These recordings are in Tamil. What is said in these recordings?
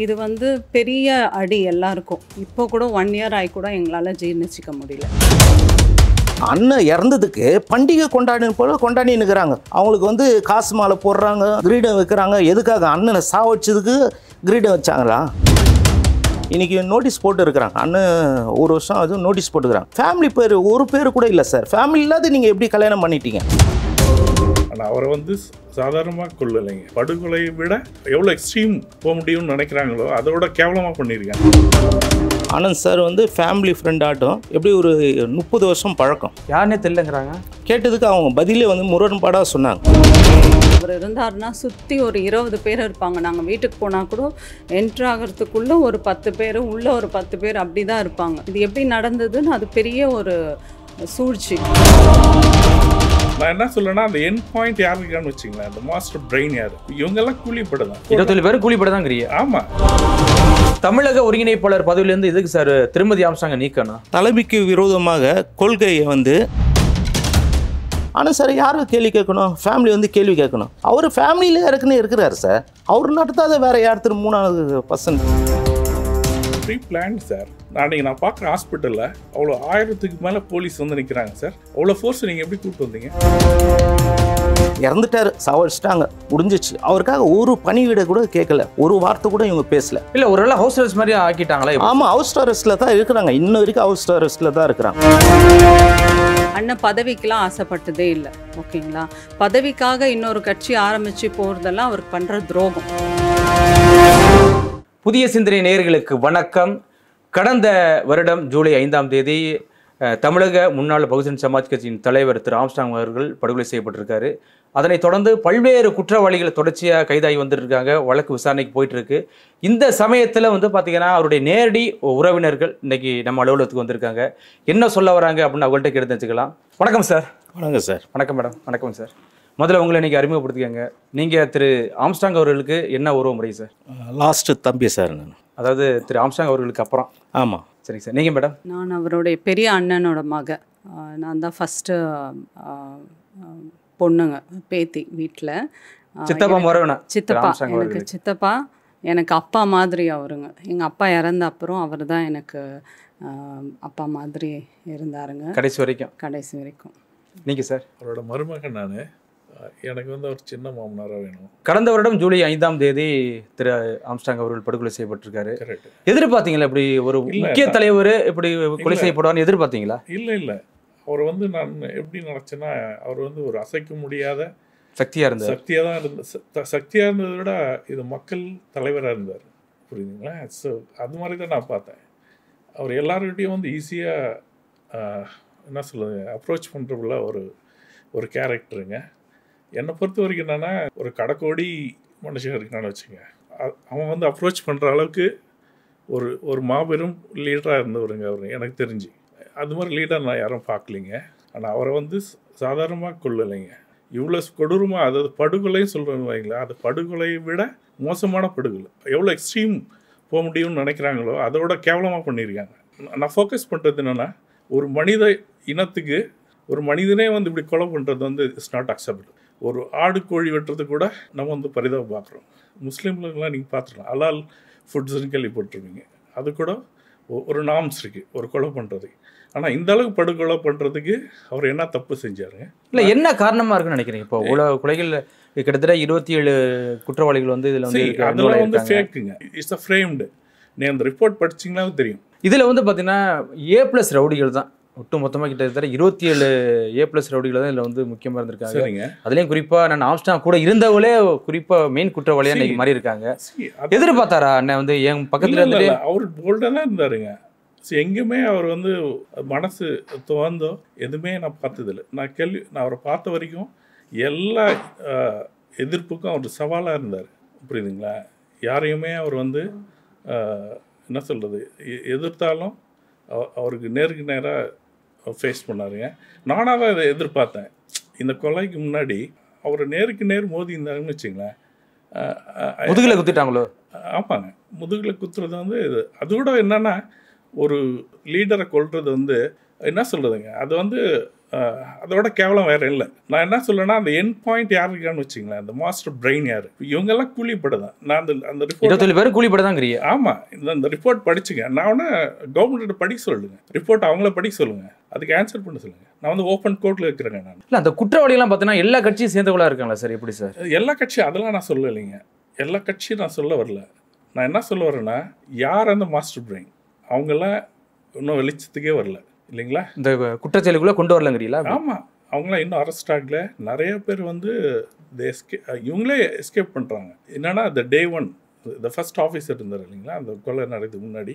இது வந்து பெரிய அடி எல்லாருக்கும். இப்போ கூட 1 இயர் ஆகி கூட எங்களால் ஜீர்ணிச்சிக்க முடியல. அண்ணன் இறந்ததுக்கு பண்டிகை கொண்டாடி நிற்கிறாங்க. அவங்களுக்கு வந்து காசு மாலை போடுறாங்க, கிரீடம் வைக்கிறாங்க. எதுக்காக? அண்ணனை சாவடிச்சதுக்கு கிரீடம் வச்சாங்களா? இன்றைக்கி நோட்டீஸ் போட்டு இருக்கிறாங்க. அண்ணன் ஒரு வருஷம் அது நோட்டீஸ் போட்டுக்கிறாங்க. ஃபேமிலி பேர் ஒரு பேர் கூட இல்லை சார். ஃபேமிலி இல்லாத நீங்கள் எப்படி கல்யாணம் பண்ணிட்டீங்க? ஆனால் அவரை வந்து சாதாரணமாக கொள்ளலைங்க. படுகொலையை விட எவ்வளோ எக்ஸ்ட்ரீம் போக முடியும்னு நினைக்கிறாங்களோ அதோட கேவலமாக பண்ணியிருக்காங்க. ஆனந்த் சார் வந்து ஃபேமிலி ஃப்ரெண்ட் ஆட்டம் எப்படி ஒரு 30 வருஷம் பழக்கம். யாருன்னே தெரியலங்கிறாங்க. கேட்டதுக்கு அவங்க பதிலே வந்து முரண்பாடாக சொன்னாங்க. அவர் இருந்தாருன்னா சுற்றி ஒரு 20 பேர் இருப்பாங்க. நாங்கள் வீட்டுக்கு போனால் கூட என்ட்ரு ஆகிறதுக்குள்ளே ஒரு 10 பேர், உள்ளே ஒரு 10 பேர் அப்படி தான் இருப்பாங்க. இது எப்படி நடந்ததுன்னு அது பெரிய ஒரு சூழ்ச்சி. நான் என்ன சொல்லேன்னா, அந்த என் பாயிண்ட் யாருக்கான்னு வச்சுங்களேன், அந்த மாஸ்டர் பிரெயின் யார்? இவங்கெல்லாம் கூலிப்பட தான். 27 பேர் கூலிப்பட தான் கிரியா. ஆமாம். தமிழக ஒருங்கிணைப்பாளர் பதவியிலேருந்து எதுக்கு சார் திருமதி ஆம்ஸ்ட்ராங்கை நீக்கணும்? தலைமைக்கு விரோதமாக கொள்கையை வந்து ஆனால் சார் யாரும் கேள்வி கேட்கணும்? ஃபேமிலி வந்து கேள்வி கேட்கணும். அவர் ஃபேமிலியிலே இருக்குன்னு இருக்கிறாரு சார். அவர் நடத்தாத வேற யார் 3வது பர்சன்? Pre plan sir. நான் பார்க்குற ஹாஸ்பிட்டலில் அவ்வளோ 1000க்கு மேலே போலீஸ் வந்து நிற்கிறாங்க சார். அவ்வளோ ஃபோர்ஸ் நீங்கள் எப்படி கூப்பிட்டு வந்தீங்க? இறந்துட்டாரு, சாவடிச்சிட்டாங்க, முடிஞ்சிச்சு. அவருக்காக ஒரு பணிவிட கூட கேட்கல, ஒரு வார்த்தை கூட இவங்க பேசல. இல்லை, ஒரு வேளை ஹவுஸ் அரெஸ்ட் மாதிரி ஆக்கிட்டாங்களா? ஆமாம், ஹவுஸ் அரெஸ்ட்டில் தான் இருக்கிறாங்க. இன்ன வரைக்கும் ஹவுஸ் அரெஸ்ட்டில் தான் இருக்கிறாங்க. அண்ணன் பதவிக்கெலாம் ஆசைப்பட்டதே இல்லை. ஓகேங்களா? பதவிக்காக இன்னொரு கட்சி ஆரம்பித்து போகிறதெல்லாம் அவருக்கு பண்ணுற துரோகம். புதிய சிந்தனை நேயர்களுக்கு வணக்கம். கடந்த வருடம் ஜூலை 5ஆம் தேதி தமிழக முன்னாள் பகுஜன் சமாஜ் கட்சியின் தலைவர் திரு ஆம்ஸ்ட்ராங் அவர்கள் படுகொலை செய்யப்பட்டிருக்காரு. அதனைத் தொடர்ந்து பல்வேறு குற்றவாளிகள் தொடர்ச்சியாக கைதாகி வந்துருக்காங்க. வழக்கு விசாரணைக்கு போயிட்டு இருக்கு. இந்த சமயத்தில் வந்து பார்த்தீங்கன்னா அவருடைய நேரடி உறவினர்கள் இன்னைக்கு நம்ம அலுவலகத்துக்கு வந்திருக்காங்க. என்ன சொல்ல வராங்க அப்படின்னு அவங்கள்ட்ட கேட்டு தெரிஞ்சுக்கலாம். வணக்கம் சார். வணக்கம் சார். வணக்கம் மேடம். வணக்கம் சார். முதல்ல உங்களை இன்னைக்கு அறிமுகப்படுத்திக்கங்க. நீங்கள் திரு ஆம்ஸ்ட்ராங் அவர்களுக்கு என்ன உறவு முறை சார்? லாஸ்ட்டு தம்பி சார் நான். அதாவது திரு ஆம்ஸ்ட்ராங் அவர்களுக்கு அப்புறம். ஆமாம். சரிங்க சார். நீங்கள் மேடம்? நான் அவருடைய பெரிய அண்ணனோட மக. நான் தான் ஃபஸ்ட்டு பொண்ணுங்க, பேத்தி வீட்டில். சித்தப்பா முறவனா? சித்தப்பா எனக்கு சித்தப்பா. எனக்கு அப்பா மாதிரி அவருங்க. எங்கள் அப்பா இறந்த அப்புறம் அவர் தான் எனக்கு அப்பா மாதிரி இருந்தாருங்க கடைசி வரைக்கும். கடைசி வரைக்கும். நீங்கள் சார்? அவரோட மருமகன் நான். எனக்கு வந்து அவர் சின்ன மாமனாராக வேணும். கடந்த வருடம் ஜூலை 5ஆம் தேதி திரு ஆம்ஸ்ட்ராங் அவர்கள் படுகொலை செய்யப்பட்டிருக்காரு. கரெக்ட். எதிர்பார்த்தீங்களா இப்படி ஒரு முக்கிய தலைவர் இப்படி கொலை செய்யப்படுவார்னு எதிர்பார்த்தீங்களா? இல்லை. அவர் வந்து நான் எப்படி நினச்சேன்னா, அவர் வந்து ஒரு அசைக்க முடியாத சக்தியாக இருந்தார். சக்தியாக தான் இருந்த சக்தியாக இருந்ததை விட இது மக்கள் தலைவராக இருந்தார். புரியுதுங்களா? ஸோ அது மாதிரி தான் நான் பார்த்தேன். அவர் எல்லாருக்கிட்டையும் வந்து ஈஸியாக என்ன சொல்லுது அப்ரோச் பண்ணுறதுல ஒரு கேரக்டருங்க. என்னை பொறுத்த வரைக்கும் என்னென்னா, ஒரு கடைக்கோடி மனுஷன் இருக்கான்னு வச்சுங்க. அவன் வந்து அப்ரோச் பண்ணுற அளவுக்கு ஒரு மாபெரும் லீடராக இருந்தவருங்க அவர். எனக்கு தெரிஞ்சு அது மாதிரி லீடர் நான் யாரும் பார்க்கலிங்க. ஆனால் அவரை வந்து சாதாரணமாக கொள்ளலைங்க. இவ்வளோ கொடூரமாக, அதாவது படுகொலைன்னு சொல்கிறேன்னு வைங்களா, அது படுகொலையை விட மோசமான படுகொலை. எவ்வளோ எக்ஸ்ட்ரீம் போக முடியும்னு நினைக்கிறாங்களோ அதோட கேவலமாக பண்ணியிருக்காங்க. நான் ஃபோக்கஸ் பண்ணுறது என்னென்னா, ஒரு மனித இனத்துக்கு ஒரு மனிதனே வந்து இப்படி கொலை பண்ணுறது வந்து இட்ஸ் நாட் அக்செப்டபிள். ஒரு ஆடு கோழி வெட்டுறது கூட நம்ம வந்து பரிதாபம் பார்க்குறோம். முஸ்லீம்லாம் நீங்கள் பார்த்துக்கலாம், ஹலால் ஃபுட்ஸ்ன்னு கேள்விப்பட்டிருப்பீங்க. அது கூட ஒரு நார்ம்ஸ் இருக்குது ஒரு கொலை பண்ணுறதுக்கு. ஆனால் இந்த அளவுக்கு படுகொலை பண்ணுறதுக்கு அவர் என்ன தப்பு செஞ்சாருங்க? இல்லை, என்ன காரணமாக இருக்குன்னு நினைக்கிறீங்க? இப்போ உலக கொலைகள் கிட்டத்தட்ட 27 குற்றவாளிகள் வந்து இதில் வந்து அதெல்லாம் வந்து ஃபேக்குங்க. It's a framed. நீ அந்த ரிப்போர்ட் படிச்சிங்கன்னா தெரியும். இதில் வந்து பார்த்தீங்கன்னா A+ ரவுடிகள் தான் ஒட்டு மொத்தமாக கிட்டத்தட்ட 27 A+ ரவுடிகள் தான் இதில் வந்து முக்கியமாக இருந்திருக்காங்க. சரிங்க. அதுலேயும் குறிப்பாக நான் ஆம்ஸ்ட்ராங் கூட இருந்தவங்களே குறிப்பாக மெயின் குற்றவாளியாக இன்னைக்கு மாதிரி இருக்காங்க. எதிர்பார்த்தாரா அண்ணன் வந்து என் பக்கத்தில் இருந்து? அவர் போல்டாக தான் இருந்தாருங்க. எங்கேயுமே அவர் வந்து மனசு துவந்தோ எதுவுமே நான் பார்த்ததில்லை. நான் அவரை பார்த்த வரைக்கும் எல்லா எதிர்ப்புக்கும் அவர் சவாலாக இருந்தார். புரியுதுங்களா? யாரையுமே அவர் வந்து என்ன சொல்கிறது எதிர்த்தாலும் அவருக்கு நேருக்கு நேராக ஃபேஸ் பண்ணாருங்க. நானாக அதை எதிர்பார்த்தேன். இந்த கொலைக்கு முன்னாடி அவர் நேருக்கு நேர் மோதி இருந்தாருன்னு வச்சுங்களேன். முதுகில் குத்திட்டாங்களோ? ஆமாங்க, முதுகில் குத்துறது வந்து அதோட என்னென்னா, ஒரு லீடரை கொல்றது வந்து என்ன சொல்கிறதுங்க, அது வந்து அதோட கேவலம் வேறு இல்லை. நான் என்ன சொல்லுன்னா, அந்த என் பாயிண்ட் யார் இருக்கான்னு வச்சுங்களேன், அந்த மாஸ்டர் பிரெயின் யார்? இவங்கெல்லாம் கூலிப்பட தான். நான் அந்த ரிப்போர்ட் 27 பேர் கூலிப்பட தாங்கிறீங்க. ஆமாம், அந்த ரிப்போர்ட் படிச்சுங்க. நான் ஒன்று கவர்மெண்ட்டை படிக்க சொல்லுங்க, ரிப்போர்ட் அவங்கள படிக்க சொல்லுங்கள், அதுக்கு ஆன்சர் பண்ண சொல்லுங்கள். நான் வந்து ஓப்பன் கோர்ட்டில் இருக்கிறேங்க. நான் இல்லை, அந்த குற்றவாளிகள்லாம் பார்த்தீங்கன்னா எல்லா கட்சியும் சேர்ந்தவங்களா இருக்காங்களா சார்? எப்படி சார்? எல்லா கட்சியும் அதெல்லாம் நான் சொல்ல இல்லைங்க. எல்லா கட்சியும் நான் சொல்ல வரல. நான் என்ன சொல்ல வரேன்னா, யார் அந்த மாஸ்டர் பிரெயின் அவங்கெல்லாம் இன்னும் வெளிச்சத்துக்கே வரல இல்லைங்களா? இந்த குற்றச்செயலுக்குள்ளே கொண்டு வரலங்கிறீங்களா? ஆமாம், அவங்களாம் இன்னும் அரெஸ்ட் ஆகல. நிறைய பேர் வந்து இவங்களே எஸ்கேப் பண்ணுறாங்க. என்னென்னா the day one the first officer இருந்தார் இல்லைங்களா, அந்த கொலை நடக்குதுக்கு முன்னாடி.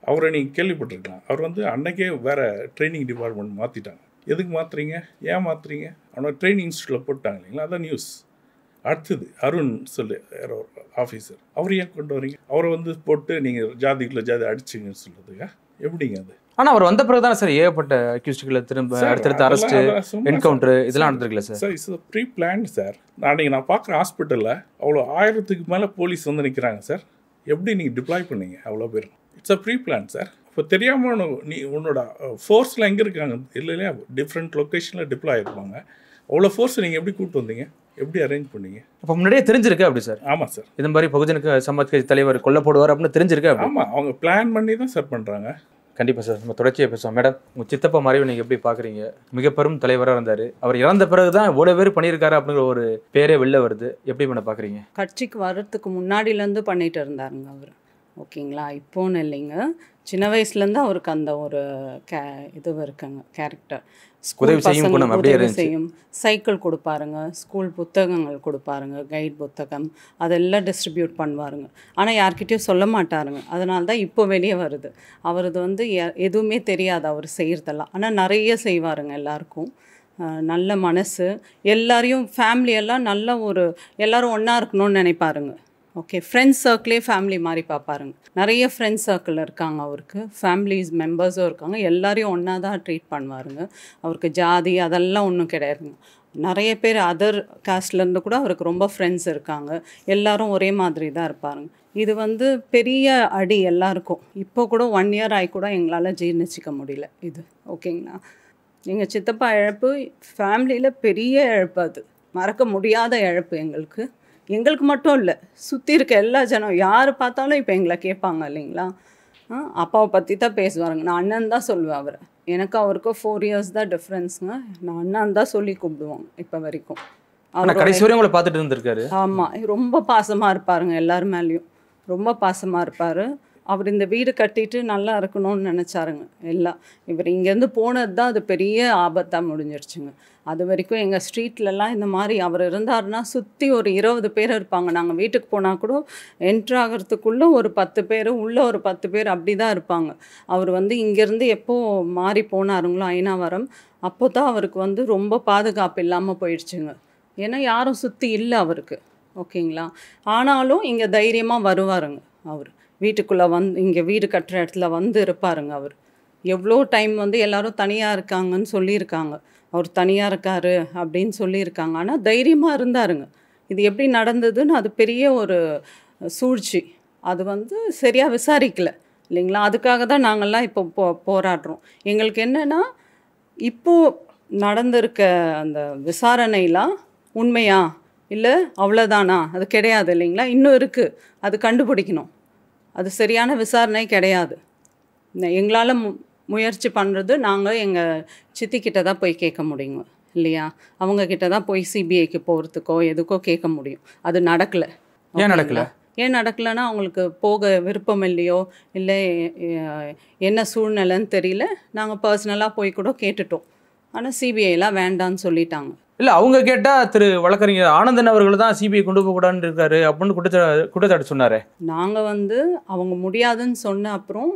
அவரை நீங்கள் கேள்விப்பட்டிருக்கலாம். அவர் வந்து அன்னைக்கே வேறு ட்ரைனிங் டிபார்ட்மெண்ட் மாற்றிட்டாங்க. எதுக்கு மாற்றுறீங்க, ஏன் மாற்றுறீங்க? அவனை ட்ரைனிங் இன்ஸ்டியூட்டில் போட்டாங்க இல்லைங்களா, அதான் நியூஸ். அடுத்தது அருண் சொல்லி யாரோ ஆஃபீஸர், அவர் ஏன் கொண்டு வரீங்க? அவரை வந்து போட்டு நீங்கள் ஜாதிக்குள்ள ஜாதி அடிச்சிங்கன்னு சொல்கிறதுக்கா? எப்படிங்க அது? ஆனால் அவர் வந்த பிறகு தானே சார் ஏகப்பட்ட அக்யூஸ்டுகளை திரும்ப அடுத்தடுத்து அரெஸ்ட்டு, என்கவுண்டர் இதெல்லாம் நடந்திருக்குல்ல sir? Sir, it's pre plan sir. நான் பார்க்குற ஹாஸ்பிட்டலில் அவ்வளோ 1000க்கு மேலே போலீஸ் வந்து நிற்கிறாங்க சார். எப்படி நீங்கள் டிப்ளாய் பண்ணீங்க அவ்வளோ பேர்? It's pre plan sir. இப்போ தெரியாமல் நீ உன்னோட ஃபோர்ஸில் எங்கே இருக்காங்க இல்லையா, டிஃப்ரெண்ட் லொக்கேஷனில் டிப்ளாய் இருப்பாங்க. அவ்வளோ ஃபோர்ஸ் நீங்கள் எப்படி கூப்பிட்டு வந்தீங்க, எப்படி அரேஞ்ச் பண்ணீங்க? அப்போ முன்னாடியே தெரிஞ்சிருக்கு அப்படி சார்? ஆமாம் சார். இந்த மாதிரி பகுஜனுக்கு சமாஜ் கட்சி தலைவர் கொல்லப்படுவார் அப்படின்னு தெரிஞ்சிருக்கு. ஆமாம், அவங்க பிளான் பண்ணி தான் சார் பண்ணுறாங்க. கண்டிப்பாக சார், நம்ம தொடர்ச்சியாக பேசுவோம். மேடம், உங்கள் சித்தப்பா மறைவு நீங்கள் எப்படி பார்க்குறீங்க? மிக பெரும் தலைவராக இருந்தார். அவர் இறந்த பிறகு தான் இவ்வளோ பேர் பண்ணியிருக்காரு அப்படிங்கிற ஒரு பேரே வெளில வருது. எப்படி மேடம் பார்க்குறீங்க? கட்சிக்கு வர்றதுக்கு முன்னாடிலேருந்து பண்ணிட்டு இருந்தாருங்க அவர். ஓகேங்களா, இப்போன்னு இல்லைங்க, சின்ன வயசுலேருந்து அவருக்கு அந்த ஒரு இது இருக்குங்க கேரக்டர். உதவி செய்யும் குணம் அப்படியே இருந்துச்சு. செய்யும், சைக்கிள் கொடுப்பாருங்க, ஸ்கூல் புத்தகங்கள் கொடுப்பாருங்க, கைட் புத்தகம் அதெல்லாம் டிஸ்ட்ரிபியூட் பண்ணுவாருங்க. ஆனால் யார்கிட்டயும் சொல்ல மாட்டாருங்க. அதனால தான் இப்போ வெளியே வருது. அவரது வந்து எதுவுமே தெரியாது அவர் செய்கிறதெல்லாம். ஆனால் நிறைய செய்வாருங்க எல்லாருக்கும். நல்ல மனசு, எல்லாரையும் ஃபேமிலியெல்லாம் நல்ல ஒரு எல்லோரும் ஒன்றா இருக்கணும்னு நினைப்பாருங்க. ஓகே, ஃப்ரெண்ட்ஸ் சர்க்கிளே ஃபேமிலி மாதிரி பார்ப்பாருங்க. நிறைய ஃப்ரெண்ட்ஸ் சர்க்கிள் இருக்காங்க அவருக்கு, ஃபேமிலிஸ் மெம்பர்ஸும் இருக்காங்க. எல்லாரையும் ஒன்றா தான் ட்ரீட் பண்ணுவாருங்க. அவருக்கு ஜாதி அதெல்லாம் ஒன்றும் கிடையாதுங்க. நிறைய பேர் அதர் காஸ்ட்லேருந்து கூட அவருக்கு ரொம்ப ஃப்ரெண்ட்ஸ் இருக்காங்க. எல்லாரும் ஒரே மாதிரி தான் இருப்பாருங்க. இது வந்து பெரிய அடி எல்லாருக்கும். இப்போ கூட 1 இயர் ஆகி கூட எங்களால் ஜீர்ணிச்சிக்க முடியல இது. ஓகேங்களா, எங்கள் சித்தப்பா இழப்பு ஃபேமிலியில் பெரிய இழப்பு. அது மறக்க முடியாத இழப்பு எங்களுக்கு. எங்களுக்கு மட்டும் இல்லை, சுற்றி இருக்க எல்லா ஜனம் யார் பார்த்தாலும் இப்போ எங்களை கேட்பாங்க இல்லைங்களா. அப்பாவை பற்றி தான் பேசுவாருங்க. நான் அண்ணன் தான் சொல்லுவேன் அவரை. எனக்கு அவருக்கும் 4 இயர்ஸ் தான் டிஃப்ரென்ஸுங்க. நான் அண்ணன் தான் சொல்லி கூப்பிடுவாங்க இப்போ வரைக்கும். அவர் கடைசி வரையும் உங்களை பார்த்துட்டு இருந்திருக்காரு. ஆமாம், ரொம்ப பாசமாக இருப்பாருங்க, எல்லார் மேலேயும் ரொம்ப பாசமாக இருப்பார். அவர் இந்த வீடு கட்டிட்டு நல்லா இருக்கணும்னு நினச்சாருங்க எல்லாம். இவர் இங்கேருந்து போனது தான் அது பெரிய ஆபத்தாக முடிஞ்சிருச்சுங்க. அது வரைக்கும் எங்கள் ஸ்ட்ரீட்லலாம் இந்த மாதிரி அவர் இருந்தாருன்னா சுற்றி ஒரு 20 பேர் இருப்பாங்க. நாங்கள் வீட்டுக்கு போனால் கூட என்ட்ரு ஆகிறதுக்குள்ளே ஒரு 10 பேர், உள்ளே ஒரு 10 பேர் அப்படி தான் இருப்பாங்க. அவர் வந்து இங்கேருந்து எப்போ மாறி போனாருங்களோ ஐநாவரம், அப்போ தான் அவருக்கு வந்து ரொம்ப பாதுகாப்பு இல்லாமல் போயிடுச்சுங்க. ஏன்னா யாரும் சுற்றி இல்லை அவருக்கு. ஓகேங்களா, ஆனாலும் இங்கே தைரியமாக வருவாருங்க. அவர் வீட்டுக்குள்ளே இங்கே வீடு கட்டுற இடத்துல வந்து இருப்பாருங்க. அவர் எவ்வளோ டைம் வந்து எல்லோரும் தனியாக இருக்காங்கன்னு சொல்லியிருக்காங்க. அவர் தனியாக இருக்கார் அப்படின்னு சொல்லியிருக்காங்க. ஆனால் தைரியமாக இருந்தாருங்க. இது எப்படி நடந்ததுன்னு அது பெரிய ஒரு சூழ்ச்சி. அது வந்து சரியாக விசாரிக்கல இல்லைங்களா. அதுக்காக தான் நாங்கள்லாம் இப்போ போராடுறோம். எங்களுக்கு என்னென்னா, இப்போது நடந்திருக்க அந்த விசாரணைலாம் உண்மையா இல்லை அவ்வளோதானா, அது கிடையாது இல்லைங்களா. இன்னும் இருக்குது, அது கண்டுபிடிக்கணும். அது சரியான விசாரணை கிடையாது. எங்களால் முயற்சி பண்ணுறது நாங்கள் எங்கள் சித்திக்கிட்ட தான் போய் கேட்க முடியுங்க இல்லையா. அவங்கக்கிட்ட தான் போய் சிபிஐக்கு போகிறதுக்கோ எதுக்கோ கேட்க முடியும். அது நடக்கலை. ஏன் நடக்கலைன்னா அவங்களுக்கு போக விருப்பம் இல்லையோ இல்லை என்ன சூழ்நிலைன்னு தெரியல. நாங்கள் பர்சனலாக போய் கூட கேட்டுட்டோம். ஆனால் சிபிஐலாம் வேண்டான்னு சொல்லிட்டாங்க. இல்லை, அவங்க கேட்டால் திரு வழக்கறிஞர் ஆனந்தன் அவர்கள் தான் சிபிஐ கொண்டு போகக்கூடாதுன்னு இருக்காரு அப்படின்னு குற்றச்சாட்டு சொன்னார். நாங்கள் வந்து அவங்க முடியாதுன்னு சொன்ன அப்புறம்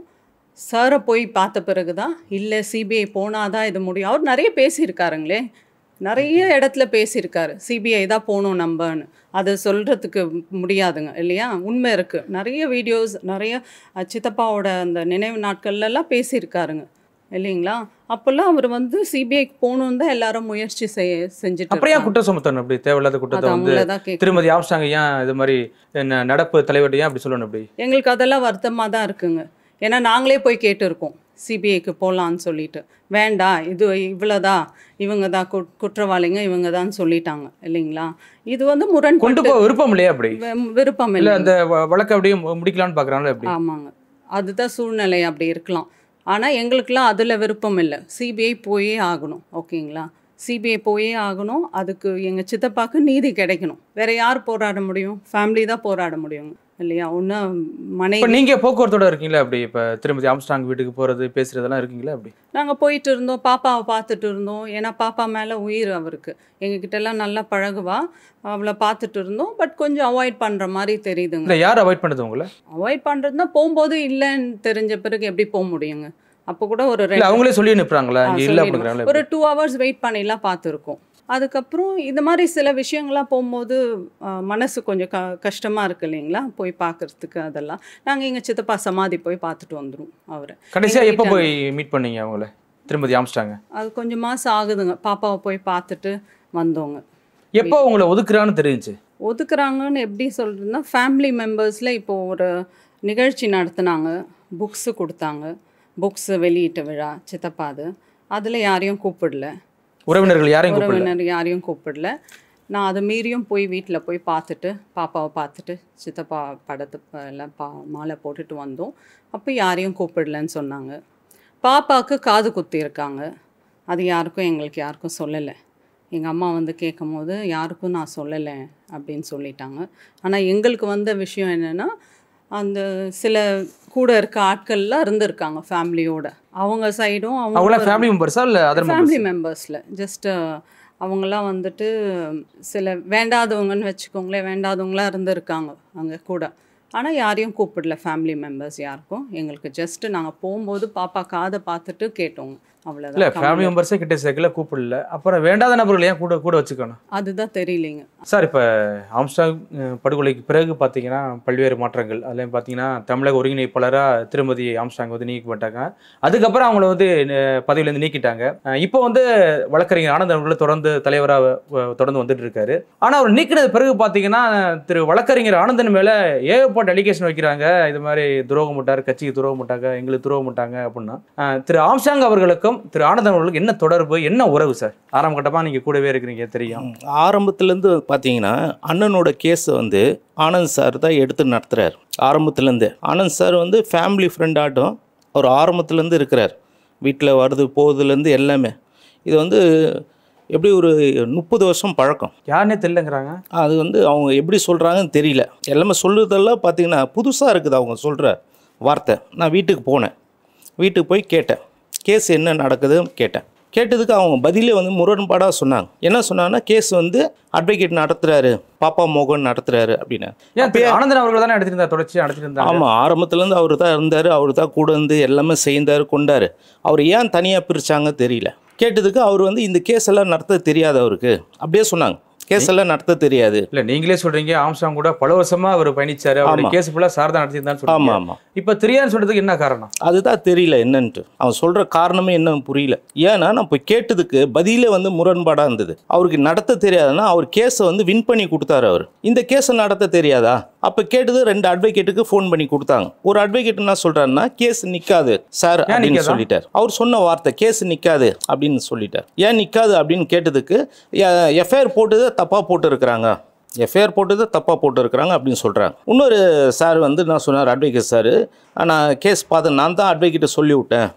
சாரை போய் பார்த்த பிறகு தான் இல்லை சிபிஐ போனாதான் இது முடியும். அவர் நிறைய பேசியிருக்காருங்களே, நிறைய இடத்துல பேசியிருக்காரு. சிபிஐ தான் போகணும் நம்பன்னு. அதை சொல்கிறதுக்கு முடியாதுங்க இல்லையா. உண்மை இருக்குது, நிறைய வீடியோஸ், நிறைய சித்தப்பாவோட அந்த நினைவு நாட்கள்லாம் பேசியிருக்காருங்க இல்லைங்களா. அப்போல்லாம் அவர் வந்து சிபிஐக்கு போகணுன்னு தான் எல்லாரும் முயற்சி செஞ்சுட்டு. அப்படியே குற்றம் சுமத்தணும், அப்படி தேவையில்லாத குற்றத்தை வந்து திருமதி ஆம்ஸ்ட்ராங் ஏன் இது மாதிரி நடப்பு தலைவர்கிட்ட ஏன் அப்படி சொல்லணும்? அப்படி எங்களுக்கு அதெல்லாம் வருத்தமாக தான் இருக்குங்க. ஏன்னா நாங்களே போய் கேட்டுருக்கோம். சிபிஐக்கு போகலான்னு சொல்லிட்டு. வேண்டாம், இது இவ்வளோதான், இவங்க தான் குற்றவாளிங்க, இவங்க தான் சொல்லிட்டாங்க இல்லைங்களா. இது வந்து கொண்டு முரண்பட்டு போக விருப்பம் இல்லையா அப்படி? விருப்பம் இல்ல இல்லை. அந்த வழக்கை அப்படியே முடிக்கலாம்னு பாக்குறாங்களா எப்படி? ஆமாங்க, அதுதான் சூழ்நிலை, அப்படி இருக்கலாம். ஆனால் எங்களுக்கெல்லாம் அதில் விருப்பம் இல்லை. சிபிஐ போயே ஆகணும். ஓகேங்களா, சிபிஐ போயே ஆகணும். அதுக்கு எங்கள் சித்தப்பாக்கு நீதி கிடைக்கணும். வேற யார் போராட முடியும்? ஃபேமிலி தான் போராட முடியுங்க இல்லையா. ஒன்று இப்ப மனைவி. நீங்க போக்குவரத்தோட இருக்கீங்களா அப்படி? இப்ப திருமதி ஆம்ஸ்ட்ராங் வீட்டுக்கு போறது பேசுறதெல்லாம் இருக்கீங்களா அப்படி? நாங்கள் போயிட்டு இருந்தோம், பாப்பாவை பார்த்துட்டு இருந்தோம். ஏன்னா பாப்பா மேலே உயிர் அவருக்கு. எங்ககிட்டலாம் நல்லா பழகுவா, அவளை பார்த்துட்டு இருந்தோம். பட் கொஞ்சம் அவாய்ட் பண்ணுற மாதிரி தெரியுதுங்க. இல்ல யார் அவாய்ட் பண்ணுது உங்களை? அவாய்ட் பண்ணுறதுனா போகும்போது இல்லைன்னு தெரிஞ்ச பிறகு எப்படி போக முடியுங்க? அப்போ கூட ஒரு இல்ல அவங்களே சொல்லி அனுப்புறாங்களா இங்க இல்ல சொல்லிடுவோம். அப்படிங்கிறாங்களா? ஒரு 2 hours வெயிட் பண்ணிலாம் பார்த்துருக்கோம். அதுக்கப்புறம் இந்த மாதிரி சில விஷயங்கள்லாம் போகும்போது மனசு கொஞ்சம் கஷ்டமாக இருக்குது இல்லைங்களா, போய் பார்க்குறதுக்கு. அதெல்லாம் நாங்கள் எங்கள் சித்தப்பா சமாதி போய் பார்த்துட்டு வந்துடுவோம் அவரை. கடைசியா எப்போ போய் மீட் பண்ணீங்க அவங்கள, திருமதி ஆம்ஸ்ட்ராங்க? அது கொஞ்சம் மாதம் ஆகுதுங்க. பாப்பாவை போய் பார்த்துட்டு வந்தோங்க. எப்போ உங்களை ஒதுக்குறான்னு தெரிஞ்சுச்சு? ஒதுக்குறாங்கன்னு எப்படி சொல்கிறதுனா, ஃபேமிலி மெம்பர்ஸில் இப்போது ஒரு நிகழ்ச்சி நடத்துனாங்க, புக்ஸு கொடுத்தாங்க. புக்ஸு வெளியிட்ட விழா சித்தப்பாது. அதில் யாரையும் கூப்பிடல, உறவினர்கள் யாரையும் கூப்பிடல? உறவினர் யாரையும் கூப்பிடல. நான் அதை மீறியும் போய் வீட்டில் போய் பார்த்துட்டு, பாப்பாவை பார்த்துட்டு, சித்தப்பா படத்து எல்லாம் மாலை போட்டுட்டு வந்தோம். அப்போ யாரையும் கூப்பிடலன்னு சொன்னாங்க. பாப்பாவுக்கு காது குத்திருக்காங்க. அது எங்களுக்கு யாருக்கும் சொல்லலை. எங்கள் அம்மா வந்து கேட்கும் போது யாருக்கும் நான் சொல்லலை அப்படின்னு சொல்லிட்டாங்க. ஆனால் எங்களுக்கு வந்த விஷயம் என்னென்னா, அந்த சில கூட இருக்க ஆட்கள்லாம் இருந்திருக்காங்க ஃபேமிலியோட. அவங்க சைடும் அவங்கள ஃபேமிலி மெம்பர்ஸா இல்லை அதர் ஃபேமிலி மெம்பர்ஸில் ஜஸ்ட் அவங்களாம் வந்துட்டு சில வேண்டாதவங்கன்னு வச்சுக்கோங்களேன், வேண்டாதவங்களாம் இருந்திருக்காங்க அங்கே கூட. ஆனால் யாரையும் கூப்பிடல ஃபேமிலி மெம்பர்ஸ் யாருக்கும். எங்களுக்கு ஜஸ்ட்டு நாங்கள் போகும்போது பாப்பா காதை பார்த்துட்டு கேட்டோங்க, இல்லை அவ்வளோதான். ஃபேமிலி மெம்பர்ஸே கிட்ட சேர்க்கல, கூப்பிடல. அப்புறம் வேண்டாத நபர்கள் ஏன் கூட கூட வச்சுக்கணும்? அதுதான் தெரியலைங்க சார். இப்போ ஆம்ஸ்ட்ராங் படுகொலைக்கு பிறகு பார்த்தீங்கன்னா பல்வேறு மாற்றங்கள். அதுலேயும் பார்த்தீங்கன்னா தமிழக ஒருங்கிணைப்பாளராக திருமதி ஆம்ஸ்ட்ராங் வந்து நீக்கப்பட்டாங்க. அதுக்கப்புறம் அவங்கள வந்து பதவியிலேருந்து நீக்கிட்டாங்க. இப்போ வந்து வழக்கறிஞர் ஆனந்த் அவர்கள் தொடர்ந்து தலைவராக தொடர்ந்து வந்துட்டு இருக்காரு. ஆனால் அவர் நீக்கினது பிறகு பார்த்தீங்கன்னா திரு வழக்கறிஞர் ஆனந்தன் மேலே ஏகப்பட்ட அலிகேஷன் வைக்கிறாங்க. இது மாதிரி துரோகம் விட்டார், கட்சிக்கு துரோகம் விட்டாங்க, எங்களுக்கு துரோகம் விட்டாங்க அப்படின்னா. திரு ஆம்ஸ்ட்ராங் அவர்களுக்கும் திரு ஆனந்த் அவர்களுக்கு என்ன தொடர்பு, என்ன உறவு சார்? ஆரம்ப கட்டமாக நீங்கள் கூடவே இருக்கிறீங்க தெரியும். ஆரம்பத்துலேருந்து பார்த்தீங்கன்னா அண்ணனோட கேஸை வந்து ஆனந்த் சார் தான் எடுத்து நடத்துகிறார். ஆரம்பத்துலேருந்து ஆனந்த் சார் வந்து ஃபேமிலி ஃப்ரெண்ட் ஆட்டம் அவர் ஆரம்பத்துலேருந்து இருக்கிறார். வீட்டில் வருது போகுதுலேருந்து எல்லாமே. இது வந்து எப்படி ஒரு 30 வருஷம் பழக்கம். யாருன்னே தெரியலங்கிறாங்க. அது வந்து அவங்க எப்படி சொல்கிறாங்கன்னு தெரியல. எல்லாமே சொல்லுறதெல்லாம் பார்த்தீங்கன்னா புதுசாக இருக்குது அவங்க சொல்கிற வார்த்தை. நான் வீட்டுக்கு போனேன், வீட்டுக்கு போய் கேட்டேன், கேஸ் என்ன நடக்குதுன்னு கேட்டேன். கேட்டதுக்கு அவங்க பதிலே வந்து முரண்பாடாக சொன்னாங்க. என்ன சொன்னாங்கன்னா, கேஸ் வந்து அட்வொகேட் நடத்துகிறாரு, பாப்பா மோகன் நடத்துகிறாரு அப்படின்னு. ஆனந்தன் அவர்கள் தானே எடுத்திருந்தார், தொடர்ச்சி நடத்திருந்தார். ஆமாம், ஆரம்பத்துலேருந்து அவர் தான் இருந்தார், அவர் தான் கூட இருந்து எல்லாமே செய்தார் கொண்டார். அவர் ஏன் தனியாக பிரித்தாங்க தெரியல. கேட்டதுக்கு அவர் வந்து இந்த கேஸ் எல்லாம் நடத்த தெரியாது அவருக்கு அப்படியே சொன்னாங்க. கேஸ் எல்லாம் நடத்த தெரியாது. இல்லை நீங்களே சொல்கிறீங்க ஆம்ஸ்ட்ராங் கூட பல வருஷமாக அவர் பயணிச்சார், அவர் கேஸ் ஃபுல்லாக சார் தான் நடத்திருந்தான்னு சொல்லுவாங்க. ஆமாம் ஆமாம். இப்போ தெரியாதுன்னு சொல்கிறதுக்கு என்ன காரணம்? அதுதான் தெரியல என்னன்ட்டு. அவன் சொல்கிற காரணமே என்ன புரியல. ஏன்னா நான் போய் கேட்டதுக்கு பதிலே வந்து முரண்பாடாக இருந்தது. அவருக்கு நடத்த தெரியாதுன்னா அவர் கேஸை வந்து வின் பண்ணி கொடுத்தாரு. அவர் இந்த கேஸை நடத்த தெரியாதா? அப்போ கேட்டது 2 அட்வொகேட்டுக்கு ஃபோன் பண்ணி கொடுத்தாங்க. ஒரு அட்வொகேட் என்ன சொல்கிறாருன்னா, கேஸ் நிற்காது சார் அப்படின்னு சொல்லிட்டார். அவர் சொன்ன வார்த்தை கேஸ் நிற்காது அப்படின்னு சொல்லிட்டார். ஏன் நிற்காது அப்படின்னு கேட்டதுக்கு எஃப்ஐஆர் போட்டது தப்பாக போட்டு இருக்கிறாங்க, எஃப்ஐஆர் போட்டது தப்பாக போட்டு இருக்கிறாங்க அப்படின்னு சொல்கிறாங்க. இன்னொரு சார் வந்து நான் சொன்னார், அட்வொகேட் சார், நான் கேஸ் பார்த்து நான் தான் அட்வொகேட்டை சொல்லிவிட்டேன்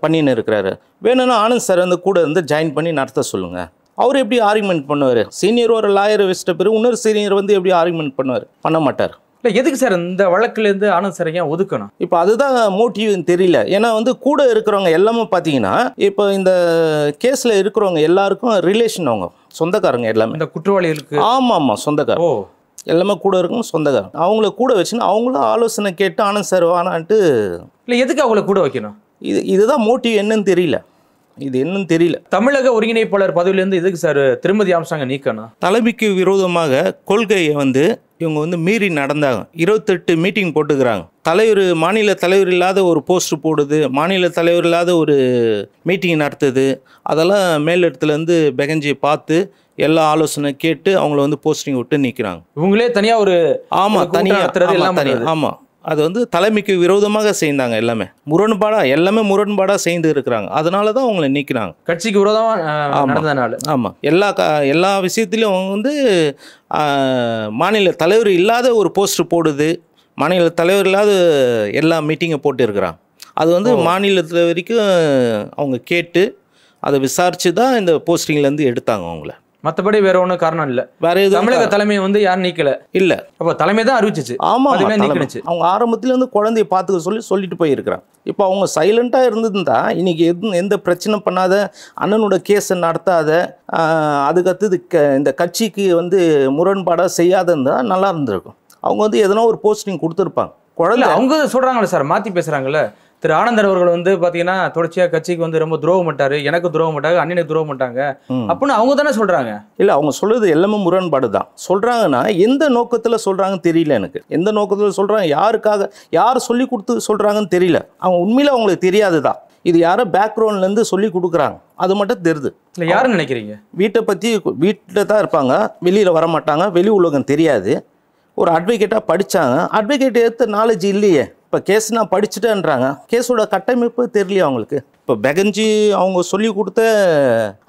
பண்ணின்னு இருக்கிறாரு. வேணும்னா ஆனந்த் சார் வந்து கூட இருந்து ஜாயின் பண்ணி நடத்த சொல்லுங்கள். அவர் எப்படி ஆர்குமெண்ட் பண்ணுவார்? சீனியர் ஒரு லாயரை வச்சிட்ட பிறகு இன்னொரு சீனியர் வந்து எப்படி ஆர்குமெண்ட் பண்ணுவார்? பண்ண மாட்டார். இல்லை எதுக்கு சார் இந்த வழக்குலேருந்து ஆனந்த் சார் ஏன் ஒதுக்கணும்? இப்போ அதுதான் மோட்டிவ்னு தெரியல. ஏன்னா வந்து கூட இருக்கிறவங்க எல்லாமே பார்த்தீங்கன்னா இப்போ இந்த கேஸில் இருக்கிறவங்க எல்லாருக்கும் ரிலேஷன், அவங்க சொந்தக்காரங்க எல்லாமே. இந்த குற்றவாளிகளுக்கு ஆமாம் ஆமாம் சொந்தக்காரங்க. ஓ, எல்லாமே கூட இருக்கும் சொந்தக்காரங்க. அவங்கள கூட வச்சுன்னு அவங்களும் ஆலோசனை கேட்டு ஆனந்த் சார் வானான்ட்டு. இல்லை எதுக்கு அவங்கள கூட வைக்கணும்? இதுதான் மோட்டிவ் என்னன்னு தெரியல. இது என்னன்னு தெரியல. தமிழக ஒருங்கிணைப்பாளர் பதவியிலேருந்து எதுக்கு சார் திருமதி ஆம்ஸ்ட்ராங்கை நீக்கணும்? தலைமைக்கு விரோதமாக கொள்கையை வந்து இவங்க வந்து மீறி நடந்தாங்க. 28 மீட்டிங் போட்டுக்கிறாங்க. தலைவர், மாநில தலைவர் இல்லாத ஒரு போஸ்ட் போடுது, மாநில தலைவர் இல்லாத ஒரு மீட்டிங் நடத்துது. அதெல்லாம் மேலிடத்துலேருந்து பெகஞ்சியை பார்த்து எல்லா ஆலோசனை கேட்டு அவங்கள வந்து போஸ்டிங் விட்டு நிற்கிறாங்க. இவங்களே தனியாக ஒரு ஆமாம் தனியாக எல்லாம் ஆமாம் அது வந்து தலைமைக்கு விரோதமாக செய்தாங்க. எல்லாமே முரண்பாடாக செய்து இருக்கிறாங்க. அதனால தான் அவங்கள நீக்கினாங்க. கட்சிக்கு விரோதமாக நடந்ததுனால. ஆமாம், எல்லா விஷயத்துலையும் அவங்க வந்து மாநில தலைவர் இல்லாத ஒரு போஸ்டர் போடுது, மாநில தலைவர் இல்லாத எல்லா மீட்டிங்கை போட்டு இருக்கிறாங்க. அது வந்து மாநிலத்தில் வரைக்கும் அவங்க கேட்டு அதை விசாரித்து தான் இந்த போஸ்டிங்லேருந்து எடுத்தாங்க அவங்கள. மற்றபடி வேற ஒன்றும் காரணம் இல்லை. வேற எதுவும் தமிழக தலைமை வந்து யாரும் நீக்கலை இல்லை. அப்போ தலைமை தான் அறிவிச்சிச்சு. ஆமாம், நீக்கிடுச்சு. அவங்க ஆரம்பத்துலேருந்து குழந்தைய பார்த்துக்க சொல்லிட்டு போயிருக்கிறாங்க. இப்போ அவங்க சைலண்ட்டாக இருந்திருந்தா இன்னைக்கு எந்த பிரச்சனை பண்ணாத, அண்ணனோட கேஸை நடத்தாத, அதுக்கடுத்தது இந்த கட்சிக்கு வந்து முரண்பாடாக செய்யாத இருந்தால் நல்லா இருந்திருக்கும். அவங்க வந்து எதனா ஒரு போஸ்டிங் கொடுத்துருப்பாங்க. குழந்தை அவங்க சொல்கிறாங்களே சார், மாற்றி பேசுகிறாங்கல்ல. திரு ஆனந்தர் அவர்கள் வந்து பார்த்தீங்கன்னா தொடர்ச்சியாக கட்சிக்கு வந்து ரொம்ப துரோகம் பண்ணிட்டாரு, எனக்கு துரோகம் பண்ணிட்டாங்க, அண்ணனுக்கு துரோகம் பண்ணிட்டாங்க அப்படின்னு அவங்க தானே சொல்கிறாங்க. இல்லை, அவங்க சொல்கிறது எல்லாமே முரண்பாடு தான். சொல்கிறாங்கன்னா எந்த நோக்கத்தில் சொல்கிறாங்கன்னு தெரியல எனக்கு. எந்த நோக்கத்தில் சொல்கிறாங்க, யாருக்காக, யார் சொல்லி கொடுத்து சொல்கிறாங்கன்னு தெரியல. அவங்க உண்மையில் அவங்களுக்கு தெரியாது தான். இது யாரோ பேக்ரவுண்ட்லேருந்து சொல்லி கொடுக்குறாங்க, அது மட்டும் தெரியுது. இல்லை, யாருன்னு நினைக்கிறீங்க? வீட்டை பற்றி வீட்டில் தான் இருப்பாங்க, வெளியில் வர மாட்டாங்க, வெளி உலகம் தெரியாது. ஒரு அட்வொகேட்டாக படித்தாங்க, அட்வொகேட் எடுத்த நாலேஜ் இல்லையே. இப்போ கேஸ் நான் படிச்சுட்டேன்றாங்க, கேஸோட கட்டமைப்பு தெரியலையே அவங்களுக்கு. இப்போ பெகஞ்சி அவங்க சொல்லி கொடுத்த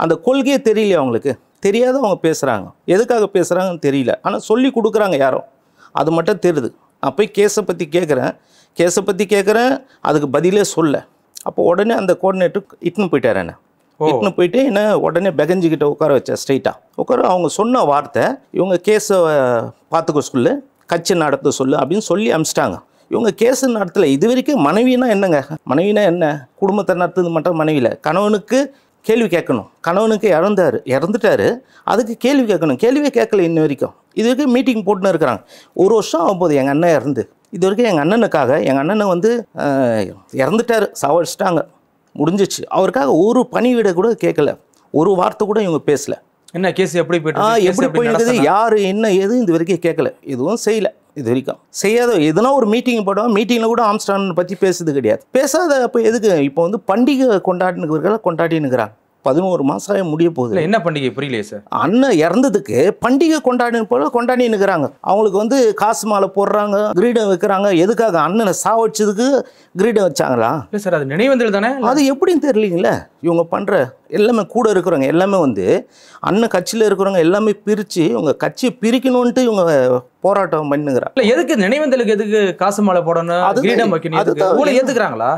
அந்த கொள்கையே தெரியலையே அவங்களுக்கு. தெரியாத அவங்க பேசுகிறாங்க, எதுக்காக பேசுகிறாங்கன்னு தெரியல. ஆனால் சொல்லி கொடுக்குறாங்க யாரோ, அது மட்டும் தெரியுது. நான் போய் கேஸை பற்றி கேட்குறேன், அதுக்கு பதிலே சொல்ல. அப்போ உடனே அந்த கோஆர்டினேட்டர் இட்டுன்னு போயிட்டார். இட்டுன்னு போயிட்டு என்ன உடனே பெகஞ்சிக்கிட்ட உட்கார வச்சேன். ஸ்ட்ரைட்டாக அவங்க சொன்ன வார்த்தை, இவங்க கேஸை பார்த்துக்க சொல்லு, கட்சி நடத்த சொல்லு அப்படின்னு சொல்லி அனுப்பிச்சிட்டாங்க. இவங்க கேஸு நடத்தலை. இது வரைக்கும் மனைவினா என்னங்க, மனைவினா என்ன, குடும்பத்தை நடத்துறது மட்டும் மனைவியில். கணவனுக்கு கேள்வி கேட்கணும், கணவனுக்கு இறந்துட்டாரு, அதுக்கு கேள்வி கேட்கணும். கேள்வியே கேட்கல இன்ன வரைக்கும். இது வரைக்கும் மீட்டிங் போட்டுன்னு இருக்கிறாங்க. 1 வருஷம் ஆகும்போது எங்கள் அண்ணன் இறந்து. இது வரைக்கும் எங்கள் அண்ணனை வந்து இறந்துட்டார், சாவடிச்சிட்டாங்க, முடிஞ்சிச்சு. அவருக்காக ஒரு பணிவிட கூட கேட்கல, ஒரு வார்த்தை கூட இவங்க பேசலை. என்ன கேஸ் எப்படி போயிடுது, யார் என்ன ஏது இது வரைக்கும் கேட்கல, எதுவும் செய்யலை. இது வரைக்கும் செய்யாத எதுனா ஒரு மீட்டிங் போடுவோம், மீட்டிங்கில் கூட ஆம்ஸ்டாங் பற்றி பேசுறது கிடையாது. பேசாத அப்போ எதுக்கு? இப்போ வந்து பண்டிகை கொண்டாடினுக்கிறாங்க. 11 மாதம் முடிய போகுது. என்ன பண்டிகை புரியலையே சார்? அண்ணன் இறந்ததுக்கு பண்டிகை கொண்டாடினுக்கிறாங்க. அவங்களுக்கு வந்து காசு மாலை போடுறாங்க, கிரீடம் வைக்கிறாங்க. எதுக்காக? அண்ணனை சாவடிச்சதுக்கு கிரீடம் வச்சாங்களா? இல்லை சார், அது நினைவேந்தல் தானே. அது எப்படின்னு தெரியலீங்களே. இவங்க பண்ணுற எல்லாமே கூட இருக்கிறவங்க எல்லாமே வந்து அண்ணன் கட்சியில் இருக்கிறவங்க எல்லாமே பிரித்து இவங்க கட்சியை பிரிக்கணும்ன்ட்டு இவங்க போராட்டம் பண்ணுங்கிறாங்க. இல்லை, எதுக்கு நினைவேந்தலுக்கு எதுக்கு காசு மாலை போடணும், கிரீடம் வைக்கணும்? ஏற்றுக்கிறாங்களா?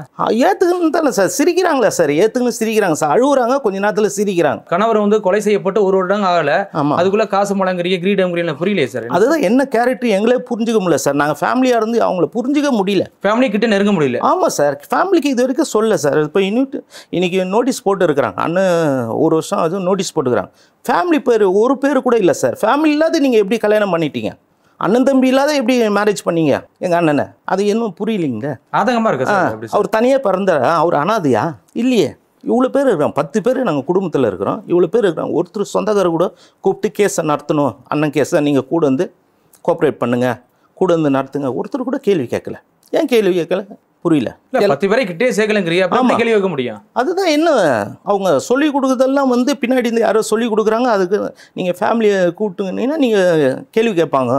ஏற்றுக்கணும் தானே சார். சிரிக்கிறாங்களா சார்? ஏற்றுக்கணும், சிரிக்கிறாங்க சார், அழுகுறாங்க, கொஞ்ச நேரத்தில் சிரிக்கிறாங்க. கணவர் வந்து கொலை செய்யப்பட்டு 1 வருடம் ஆகலை, அதுக்குள்ள காசு மாலைங்கிறீங்க, கிரீடம் புரியலையே சார். அதுதான் என்ன கேரக்டர் எங்களே புரிஞ்சுக்க முடியல சார். நாங்கள் ஃபேமிலியாக இருந்து அவங்கள புரிஞ்சுக்க முடியல, ஃபேமிலி கிட்ட நெருங்க முடியல. ஆமாம் சார், ஃபேமிலிக்கு இது வரைக்கும் சொல்ல சார். இப்போ இன்னைக்கு நோட்டீஸ் போட்டு இருக்கிறாங்க, அண்ணன் 1 வருஷம் அது நோட்டீஸ் போட்டுக்கிறாங்க. ஃபேமிலி ஒரு பேர் கூட இல்லை சார். ஃபேமிலி இல்லாத நீங்கள் எப்படி கல்யாணம் பண்ணிட்டீங்க? அண்ணன் தம்பி இல்லாத எப்படி மேரேஜ் பண்ணீங்க எங்கள் அண்ணனை? அது இன்னும் புரியலைங்க. ஆதங்கமாக இருக்கு சார். அவர் தனியாக பிறந்தாரா? அவர் அனாதையா? இல்லையே. இவ்வளோ பேர் இருக்கிறோம், 10 பேர் நாங்கள் குடும்பத்தில் இருக்கிறோம், இவ்வளோ பேர் இருக்கிறோம். ஒருத்தர் சொந்தக்காரர் கூட கூப்பிட்டு கேஸை நடத்தணும், அண்ணன் கேஸை நீங்கள் கூட வந்து கோஆப்ரேட் பண்ணுங்க, கூட வந்து நடத்துங்க, ஒருத்தர் கூட கேள்வி கேட்கல. ஏன் கேள்வி கேட்கல புரியல. 10 பேரை கிட்டே சேர்க்கலங்கிறியா? கேள்வி வைக்க முடியும். அதுதான் என்ன, அவங்க சொல்லிக் கொடுக்குறதெல்லாம் வந்து பின்னாடி இருந்து யாரோ சொல்லிக் கொடுக்குறாங்க. அதுக்கு நீங்கள் ஃபேமிலியை கூப்பிட்டுங்கன்னா நீங்கள் கேள்வி கேட்பாங்க,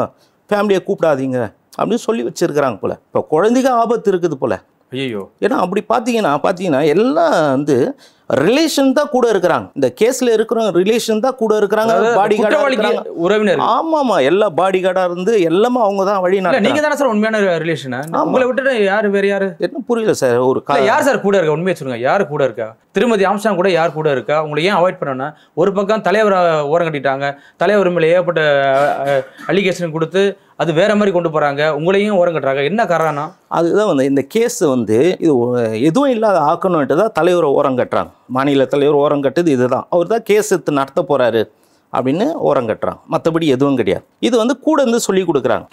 ஃபேமிலியை கூப்பிடாதீங்க அப்படின்னு சொல்லி வச்சுருக்கிறாங்க போல். இப்போ குழந்தைக்கு ஆபத்து இருக்குது போல். ஐயோ, ஏன்னா அப்படி பார்த்தீங்கன்னா எல்லாம் வந்து ரிலேஷன் தான் கூட இருக்கிறாங்க. இந்த கேஸ்ல இருக்கிற ரிலேஷன் தான் கூட இருக்கிறாங்க, பாடி கார்டு, உறவினர். ஆமாமா, எல்லா பாடி கார்டா இருந்து எல்லாமே அவங்க தான் வழி நடத்துறாங்க. நீங்க தானே சார் உண்மையான ரிலேஷன்? உங்களை விட்டுட்டு யாரு வேற யாரு? என்ன புரியல சார். ஒரு யார் சார் கூட இருக்கா? உண்மையை சொல்லுங்க, யாரு கூட இருக்கா? திருமதி ஆம்ஸ்டாங் கூட யார் கூட இருக்கா? உங்களை ஏன் அவாய்ட் பண்ணனா? ஒரு பக்கம் தலைவரை ஓரம் கட்டிட்டாங்க, தலைவர் மேலே ஏற்பட்ட அலிகேஷன் கொடுத்து அது வேற மாதிரி கொண்டு போறாங்க, உங்களையும் ஓரம் கட்டுறாங்க. என்ன காரணம்? அதுதான் வந்து இந்த கேஸ் வந்து இது எதுவும் இல்லாத ஆக்கணும்ட்டு தான் தலைவரை ஓரம் கட்டுறாங்க. மாநில தலைவர் ஓரம் கட்டுது இதுதான். அவர் தான் கேஸ் எடுத்து நடத்த போறாரு அப்படின்னு ஓரம் கட்டுறாங்க. மற்றபடி எதுவும் கிடையாது. இது வந்து கூட இருந்து சொல்லி கொடுக்குறாங்க.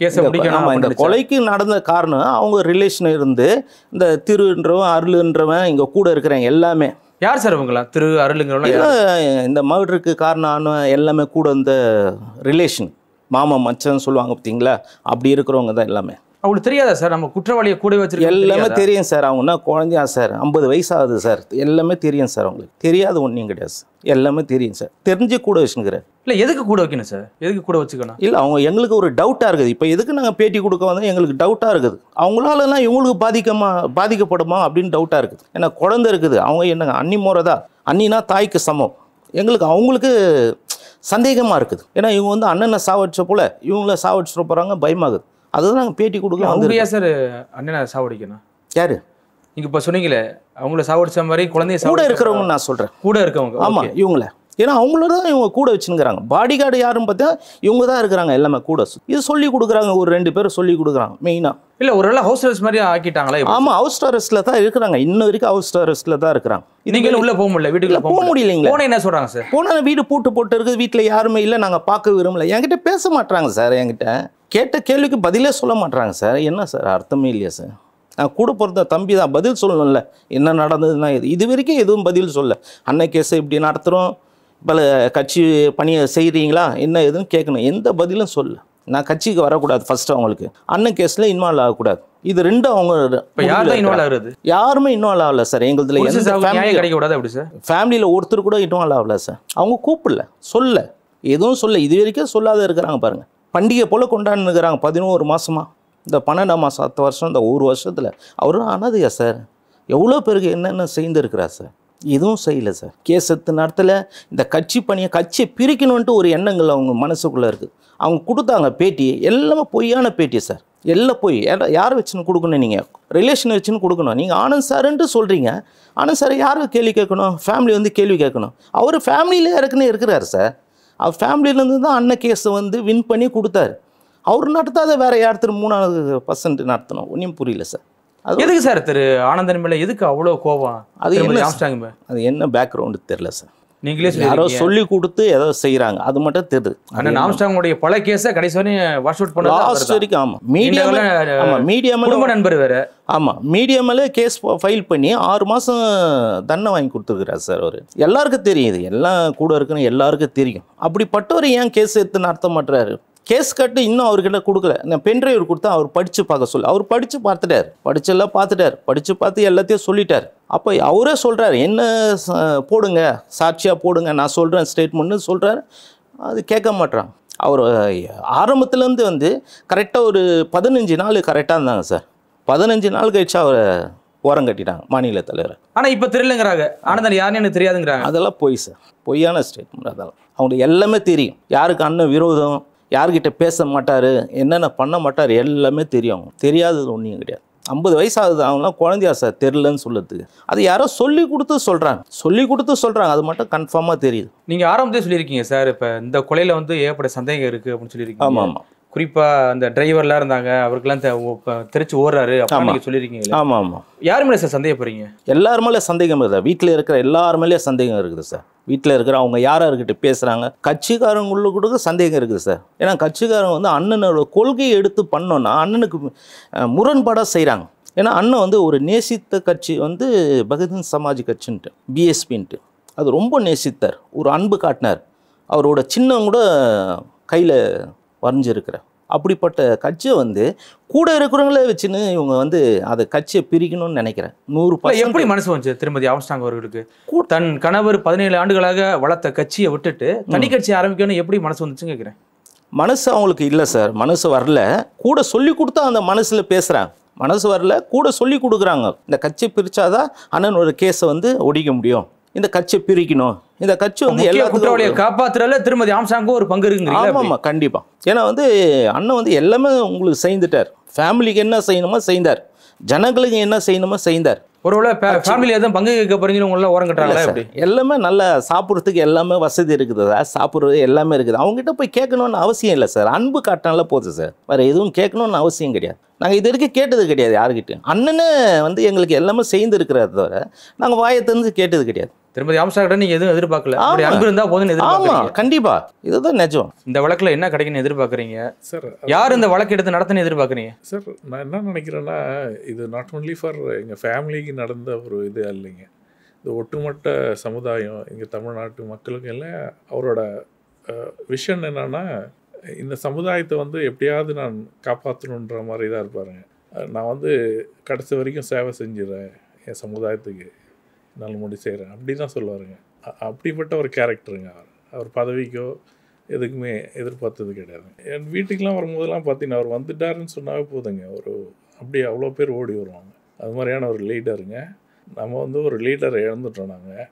ஆமாம், இந்த கொலைக்கு நடந்த காரணம் அவங்க ரிலேஷன் இருந்து இந்த திருன்றவன் அருள்ன்றவன் இங்கே கூட இருக்கிறாங்க எல்லாமே. யார் சார் இவங்களா? திரு அருளுங்கிறவங்க இந்த மர்டருக்கு காரணம் எல்லாமே கூட இந்த ரிலேஷன், மாமா மச்சன்னு சொல்லுவாங்க பார்த்தீங்களா, அப்படி இருக்கிறவங்க தான் எல்லாமே. அவங்களுக்கு தெரியாதா சார் நம்ம குற்றவாளியை கூட வச்சிருக்கோம்? எல்லாமே தெரியும் சார். அவங்க என்ன குழந்தையா சார், 50 வயசு ஆகுது சார். எல்லாமே தெரியும் சார் அவங்களுக்கு. தெரியாத ஒன்றும் கிடையாது சார், எல்லாமே தெரியும் சார். தெரிஞ்சு கூட வச்சுக்கிறேன். இல்லை எதுக்கு கூட வைக்கணும் சார்? எதுக்கு கூட வச்சுக்கணும்? இல்லை அவங்க எங்களுக்கு ஒரு டவுட்டாக இருக்குது. இப்போ எதுக்கு நாங்கள் பேட்டி கொடுக்க வந்தால் எங்களுக்கு டவுட்டாக இருக்குது. அவங்களாலலாம் இவங்களுக்கு பாதிக்கப்படுமா அப்படின்னு டவுட்டாக இருக்குது. ஏன்னா குழந்தை இருக்குது. அவங்க என்னங்க அண்ணி முறைதா, அண்ணினா தாய்க்கு சமம். எங்களுக்கு அவங்களுக்கு சந்தேகமாக இருக்குது. ஏன்னா இவங்க வந்து அண்ணனை சாவடிச்ச போல் இவங்கள சாவடிச்சிட போகிறாங்க, பயமாகுது. அதுதான் நாங்கள் பேட்டி கொடுக்க வந்து. ஏன் சார் அண்ணனை சாவடிக்கணும்? யாரு நீங்கள் இப்போ சொன்னீங்களே அவங்கள சாவடிச்ச மாதிரி குழந்தைய கூட இருக்கிறவங்க நான் சொல்கிறேன். கூட இருக்கவங்க. ஆமாம் இவங்கள. ஏன்னா அவங்கள தான் இவங்க கூட வச்சுருக்கிறாங்க. பாடி கார்டு யாருன்னு பார்த்தா இவங்க தான் இருக்கிறாங்க எல்லாமே கூட. இது சொல்லி கொடுக்குறாங்க, ஒரு 2 பேர் சொல்லி கொடுக்குறாங்க மெயினாக. இல்லை ஒரு வேளை ஹவுஸ் அரெஸ்ட் மாதிரி ஆக்கிட்டாங்களா? ஆமாம் ஹவுஸ் அரெஸ்ட்டில் தான் இருக்கிறாங்க. இன்ன வரைக்கும் ஹவுஸ் அரெஸ்ட்டில் தான் இருக்கிறாங்க. நீங்களும் உள்ளே போக முடியல, வீட்டுக்குள்ள போக முடியலைங்களா? போன என்ன சொல்கிறாங்க சார்? போனால் வீடு பூட்டு போட்டு இருக்குது, வீட்டில் யாருமே இல்லை, நாங்கள் பார்க்க விரும்பல. என்கிட்ட பேச மாட்டாங்க சார். என்கிட்ட கேட்ட கேள்விக்கு பதிலே சொல்ல மாட்டாங்க சார். என்ன சார் அர்த்தமே இல்லையா சார்? நான் கூட பிறந்த தம்பி தான், பதில் சொல்லணும்ல. என்ன நடந்ததுன்னா இது வரைக்கும் எதுவும் பதில் சொல்ல. அன்னை கேஸை இப்படி நடத்துகிறோம், பல கட்சி பணியை செய்கிறீங்களா, என்ன எதுன்னு கேட்கணும். எந்த பதிலும் சொல்ல. நான் கட்சிக்கு வரக்கூடாது ஃபர்ஸ்ட், அவங்களுக்கு அண்ணன் கேஸில் இன்வால்வ் ஆகக்கூடாது. இது ரெண்டும் அவங்க இன்வால்வ் ஆகுறது. யாருமே இன்வால்வ் ஆகல சார். எங்களுதுல கிடைக்கக்கூடாது அப்படி சார். ஃபேமிலியில் ஒருத்தர் கூட இன்வால்வ் ஆகல சார். அவங்க கூப்பிடல, சொல்ல, எதுவும் சொல்ல. இது வரைக்கும் சொல்லாத இருக்கிறாங்க பாருங்கள். பண்டிகை போல் கொண்டாடுனுக்கிறாங்க 11 மாதமாக. இந்த 12ஆம் மாதம் 10 வருஷம், இந்த 1 வருஷத்தில் அவரும் அனாதையா சார்? எவ்வளோ பேருக்கு என்னென்ன செய்திருக்கிறார் சார்? எதுவும் செய்யலை சார். கேஸ் எடுத்து நடத்தலை. இந்த கட்சி கட்சியை பிரிக்கணுன்ட்டு ஒரு எண்ணங்கள் அவங்க மனசுக்குள்ளே இருக்குது. அவங்க கொடுத்தாங்க பேட்டி, எல்லாமே பொய்யான பேட்டி சார். எல்லாம் போய் யாரை வச்சுன்னு கொடுக்கணும்? நீங்கள் ரிலேஷனை வச்சுன்னு கொடுக்கணும். நீங்கள் ஆனந்த் சாருன்ட்டு சொல்கிறீங்க. ஆனந்த் சார் யாருக்கு கேள்வி கேட்கணும்? ஃபேமிலி வந்து கேள்வி கேட்கணும். அவர் ஃபேமிலியில் இருக்குன்னு இருக்கிறார் சார். அவர் ஃபேமிலியிலேருந்து தான் அண்ணன் கேஸை வந்து வின் பண்ணி கொடுத்தாரு. அவர் நடத்தாத வேறு யார் 3% நடத்தணும்? ஒன்றும் புரியல சார். அது எதுக்கு சார் ஆனந்தன் மேலே எதுக்கு அவ்வளோ கோபம்? அது என்ன பேக்ரவுண்டு தெரியல சார். நீங்களே யாரோ சொல்லி கொடுத்து ஏதோ செய்கிறாங்க, அது மட்டும் தெரியுது. ஆனால் ஆம்ஸ்ட்ராங்குடைய பல கேஸை கடைசி வரையும் வாஷ் அவுட் பண்ண லாஸ்ட் வரைக்கும். ஆமாம் மீடியா குடும்ப நண்பர் வேறு. ஆமாம் மீடியா மேலே கேஸ் ஃபைல் பண்ணி 6 மாதம் தண்டனை வாங்கி கொடுத்துருக்குறாரு சார். அவர் எல்லாருக்கும் தெரியுது, எல்லாம் கூட இருக்குன்னு எல்லாருக்கும் தெரியும். அப்படிப்பட்டவர் ஏன் கேஸ் எடுத்து நடத்த மாட்டுறாரு? கேஸ் கட்டு இன்னும் அவர்கிட்ட கொடுக்கல. நான் பென்ட்ரைவர் கொடுத்தா அவர் படித்து பார்க்க சொல்லி, அவர் படித்து பார்த்துட்டார், படிச்செல்லாம் பார்த்துட்டார், படித்து பார்த்து எல்லாத்தையும் சொல்லிட்டார். அப்போ அவரே சொல்கிறார், என்ன போடுங்க, சாட்சியாக போடுங்க, நான் சொல்கிறேன் ஸ்டேட்மெண்ட்னு சொல்கிறார். அது கேட்க மாட்டான். அவர் ஆரம்பத்துலேருந்து வந்து கரெக்டாக ஒரு 15 நாள் கரெக்டாக இருந்தாங்க சார். 15 நாள் கழிச்சு அவரை ஓரம் கட்டிட்டாங்க மாநில தலைவர். ஆனால் இப்போ தெரியலங்கிறாங்க, ஆனந்தன் யாருன்னு எனக்கு தெரியாதுங்கிறாங்க. அதெல்லாம் பொய் சார், பொய்யான ஸ்டேட்மெண்ட். அதெல்லாம் அவங்களுக்கு எல்லாமே தெரியும். யாருக்கு அண்ணன் விரோதம், யார்கிட்ட பேச மாட்டார், என்னென்ன பண்ண மாட்டார், எல்லாமே தெரியும். தெரியாதது ஒன்றும் கிடையாது. 50 வயசு ஆகுது, அவங்களாம் குழந்தையா சார் தெரிலன்னு சொல்லுறதுக்கு. அது யாரோ சொல்லி கொடுத்து சொல்கிறாங்க, அது மட்டும் கன்ஃபார்மாக தெரியுது. நீங்கள் ஆரம்பத்தே சொல்லியிருக்கீங்க சார், இப்போ இந்த கொலையில் வந்து ஏற்பட சந்தேகம் இருக்குது அப்படின்னு சொல்லியிருக்கீங்க. ஆமாம் ஆமாம். குறிப்பாக அந்த டிரைவர்லாம் இருந்தாங்க, அவருக்கெல்லாம் தெரிச்சு ஓடுறாரு அப்படின்னு நீங்கள் சொல்லியிருக்கீங்க. ஆமாம் ஆமாம். யார் மேலே சார் சந்தேகப்படுறீங்க? எல்லார் மேலே சந்தேகம் இருக்குது. வீட்டில் இருக்கிற எல்லார் மேலேயே சந்தேகம் இருக்குது சார். வீட்டில் இருக்கிற அவங்க யார்கிட்ட பேசுகிறாங்க, கட்சிக்காரங்களுள்ள கூட சந்தேகம் இருக்குது சார். ஏன்னா கட்சிக்காரங்க வந்து அண்ணனோட கொள்கையை எடுத்து பண்ணோன்னா அண்ணனுக்கு முரண்பாடாக செய்கிறாங்க. ஏன்னா அண்ணன் வந்து ஒரு நேசித்த கட்சி வந்து பகுஜன் சமாஜ் கட்சின்ட்டு, பிஎஸ்பின்ட்டு, அது ரொம்ப நேசித்தார், ஒரு அன்பு காட்டினார். அவரோட சின்னம் கூட கையில் வரைஞ்சிருக்கிறார். அப்படிப்பட்ட கட்சியை வந்து கூட இருக்கிறவங்களே வச்சுன்னு இவங்க வந்து அதை கட்சியை பிரிக்கணும்னு நினைக்கிறேன். 100%. எப்படி மனசு வந்துச்சு திருமதி ஆம்ஸ்ட்ராங் அவர்களுக்கு? தன் கணவர் 17 ஆண்டுகளாக வளர்த்த கட்சியை விட்டுட்டு தனி கட்சி ஆரம்பிக்கணும்னு எப்படி மனசு வந்துச்சுன்னு கேட்குறேன். மனசு அவங்களுக்கு இல்லை சார், மனசு வரல. கூட சொல்லி கொடுத்தா அந்த மனசில் பேசுகிறாங்க. மனசு வரல, கூட சொல்லி கொடுக்குறாங்க. இந்த கட்சியை பிரித்தாதான் அண்ணனோட கேஸை வந்து ஒடிக்க முடியும், இந்த கட்சியை பிரிக்கணும், இந்த கட்சி வந்து எல்லா குற்றவாளியை காப்பாற்றுறதுல திருமதி ஆம்ஸ்ட்ராங்கும் ஒரு பங்கு இருக்குங்க. ஆமாம் கண்டிப்பாக. ஏன்னா வந்து அண்ணன் வந்து எல்லாமே உங்களுக்கு செய்துட்டார். ஃபேமிலிக்கு என்ன செய்யணுமோ செய்தார், ஜனங்களுக்கு என்ன செய்யணுமோ செய்தார். ஒருவேளை ஃபேமிலி எதுவும் பங்கு கேட்க போறீங்கன்னு உங்களெல்லாம் ஓரம் கட்டுறாங்களா? எப்படி எல்லாமே நல்லா சாப்பிட்றதுக்கு எல்லாமே வசதி இருக்குது சார், சாப்பிட்றது எல்லாமே இருக்குது. அவங்ககிட்ட போய் கேட்கணுன்னு அவசியம் இல்லை சார். அன்பு காட்டினால போதும் சார், வேறு எதுவும் கேட்கணுன்னு அவசியம் கிடையாது. நாங்கள் இது வரைக்கும் கேட்டது கிடையாது யாருக்கிட்டையும். அண்ணனே வந்து எங்களுக்கு எல்லாமே செய்து இருக்கிறத தவிர நாங்கள் வாயை தந்து கேட்டது கிடையாது. திருமதி ஆம்ஸ்ட்ராங் நீங்கள் எதுவும் எதிர்பார்க்கல, அன்பு இருந்தால் போதுன்னு எதிர்பார்க்கறீங்க. கண்டிப்பா இதுதான் நிஜம். இந்த வழக்கில் என்ன கிடைக்குன்னு எதிர்பார்க்குறீங்க சார்? யார் இந்த வழக்கு எடுத்து நடத்துன்னு எதிர்பார்க்குறீங்க சார்? நான் என்ன நினைக்கிறேன்னா, இது நாட் ஒன்லி ஃபார் எங்கள் ஃபேமிலிக்கு நடந்த ஒரு இது இல்லைங்க, இது ஒட்டுமொத்த சமுதாயம், இங்கே தமிழ்நாட்டு மக்களுக்கு எல்லாம் அவரோட விஷன் என்னன்னா, இந்த சமுதாயத்தை வந்து எப்படியாவது நான் காப்பாற்றணுன்ற மாதிரி தான் இருப்பாருங்க. நான் வந்து கடைசி வரைக்கும் சேவை செஞ்சிடறேன் என் சமுதாயத்துக்கு, என்னால் முடி செய்கிறேன் அப்படி தான் சொல்லுவாருங்க. அப்படிப்பட்ட ஒரு கேரக்டருங்க அவர் பதவிக்கோ எதுக்குமே எதிர்பார்த்தது கிடையாது. என் வீட்டுக்கெலாம் வரும்போதெல்லாம் பார்த்தீங்கன்னா அவர் வந்துட்டாருன்னு சொன்னாவே போதுங்க, அப்படியே அவ்வளோ பேர் ஓடி வருவாங்க. அது மாதிரியான ஒரு லீடருங்க. நம்ம வந்து ஒரு லீடரை இழந்துட்டோம் நாங்கள்.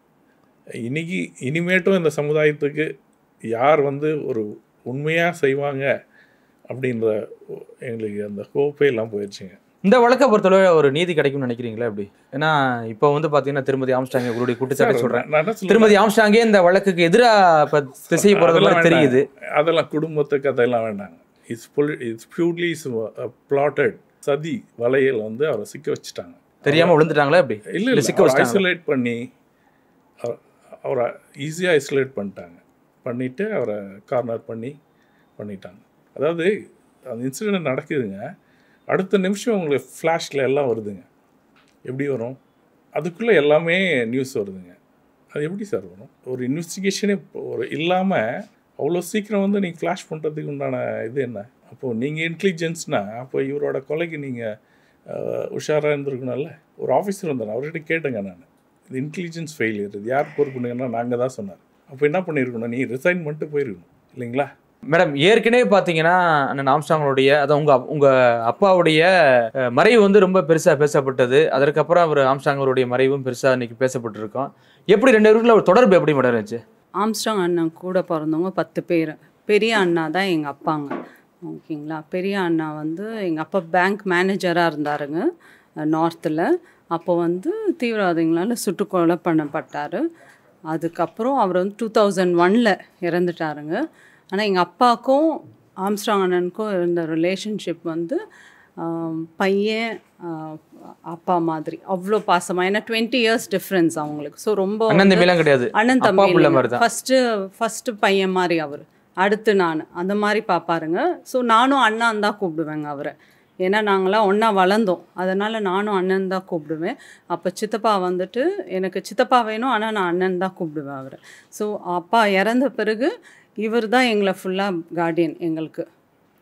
இனிமேட்டும் இந்த சமுதாயத்துக்கு யார் வந்து ஒரு உண்மையாக செய்வாங்க அப்படின்ற எங்களுக்கு அந்த ஹோப்பே எல்லாம் போயிடுச்சுங்க. இந்த வழக்கை பொறுத்தளவு ஒரு நீதி கிடைக்கும்னு நினைக்கிறீங்களா எப்படி? ஏன்னா இப்போ வந்து பார்த்தீங்கன்னா திருமதி ஆம்ஸ்ட்ராங் உங்களுடைய குற்றச்சாட்டை சொல்கிறேன், திருமதி ஆம்ஸ்ட்ராங்கே இந்த வழக்குக்கு எதிராக திசை போகிறது தெரியுது. அதெல்லாம் குடும்பத்துக்கு அதெல்லாம் வேண்டாங்க. இட்ஸ் பியூர்லி பிளாட்டட் சதி வலையில் வந்து அவரை சிக்க வச்சுட்டாங்க. தெரியாமல் விழுந்துட்டாங்களா எப்படி? இல்லை, சிக்க வச்சு ஐசோலேட் பண்ணி அவரை ஈஸியாக ஐசோலேட் பண்ணிவிட்டு அவரை கார்னர் பண்ணிட்டாங்க. அதாவது அந்த இன்சிடென்ட் நடக்குதுங்க, அடுத்த நிமிஷம் உங்களுக்கு ஃப்ளாஷில் எல்லாம் வருதுங்க. எப்படி வரும்? அதுக்குள்ளே எல்லாமே நியூஸ் வருதுங்க. அது எப்படி சார் வரும்? ஒரு இன்வெஸ்டிகேஷனே ஒரு இல்லாமல் அவ்வளோ சீக்கிரம் வந்து நீங்கள் ஃப்ளாஷ் பண்ணுறதுக்கு உண்டான இது என்ன? அப்போது நீங்கள் இன்டெலிஜென்ஸ்னால் அப்போ இவரோட கொலைக்கு நீங்கள் உஷாராக இருந்திருக்கணும்ல. ஒரு ஆஃபீஸர் வந்தார், அவர்கிட்ட கேட்டேங்க நான், இது இன்டெலிஜென்ஸ் ஃபெயிலியர், இது யார் பொறுப்புனுங்கன்னா நாங்கள் தான் சொன்னார். அப்போ என்ன பண்ணியிருக்கணும்? நீ ரிசைன் பண்ணிட்டு போயிருக்கணும் இல்லைங்களா? மேடம், ஏற்கனவே பார்த்தீங்கன்னா அண்ணன் ஆம்ஸ்ட்ராங்கோடைய அதான் உங்கள் அப்பாவுடைய மறைவு வந்து ரொம்ப பெருசாக பேசப்பட்டது. அதற்கப்புறம் அவர் ஆம்ஸ்ட்ராங்கோடைய மறைவும் பெருசாக இன்றைக்கி பேசப்பட்டிருக்கோம். எப்படி ரெண்டு பேருக்குள்ள ஒரு தொடர்பு எப்படி மேடம் இருந்துச்சு? ஆம்ஸ்ட்ராங் அண்ணன் கூட பிறந்தவங்க 10 பேர். பெரிய அண்ணா தான் எங்கள் அப்பாங்க, ஓகேங்களா. பெரிய அண்ணா வந்து எங்கள் அப்பா பேங்க் மேனேஜராக இருந்தாருங்க நார்த்தில். அப்போ வந்து தீவிரவாதிகளால் சுட்டுக்கொலை பண்ணப்பட்டார். அதுக்கப்புறம் அவர் வந்து 2001 இறந்துட்டாருங்க. ஆனால் எங்கள் அப்பாவுக்கும் ஆம்ஸ்ட்ராங் அண்ணனுக்கும் இருந்த ரிலேஷன்ஷிப் வந்து பையன் அப்பா மாதிரி அவ்வளோ பாசமாக. ஏன்னா 20 years டிஃப்ரென்ஸ் அவங்களுக்கு. ஸோ ரொம்ப அண்ணன் தம்பிலாம் கிடையாது, அண்ணன் தம்பி ஃபஸ்ட்டு பையன் மாதிரி அவர், அடுத்து நான் அந்த மாதிரி பார்ப்பாருங்க. ஸோ நானும் அண்ணான் தான் கூப்பிடுவேங்க அவரை. ஏன்னா நாங்களாம் ஒன்றா வளர்ந்தோம், அதனால் நானும் அண்ணன் தான் கூப்பிடுவேன். அப்போ சித்தப்பா வந்துட்டு எனக்கு சித்தப்பா வேணும், ஆனால் நான் அண்ணன் தான் கூப்பிடுவேன் அவரை. ஸோ அப்பா இறந்த பிறகு இவர் தான் எங்களை ஃபுல்லாக கார்டியன். எங்களுக்கு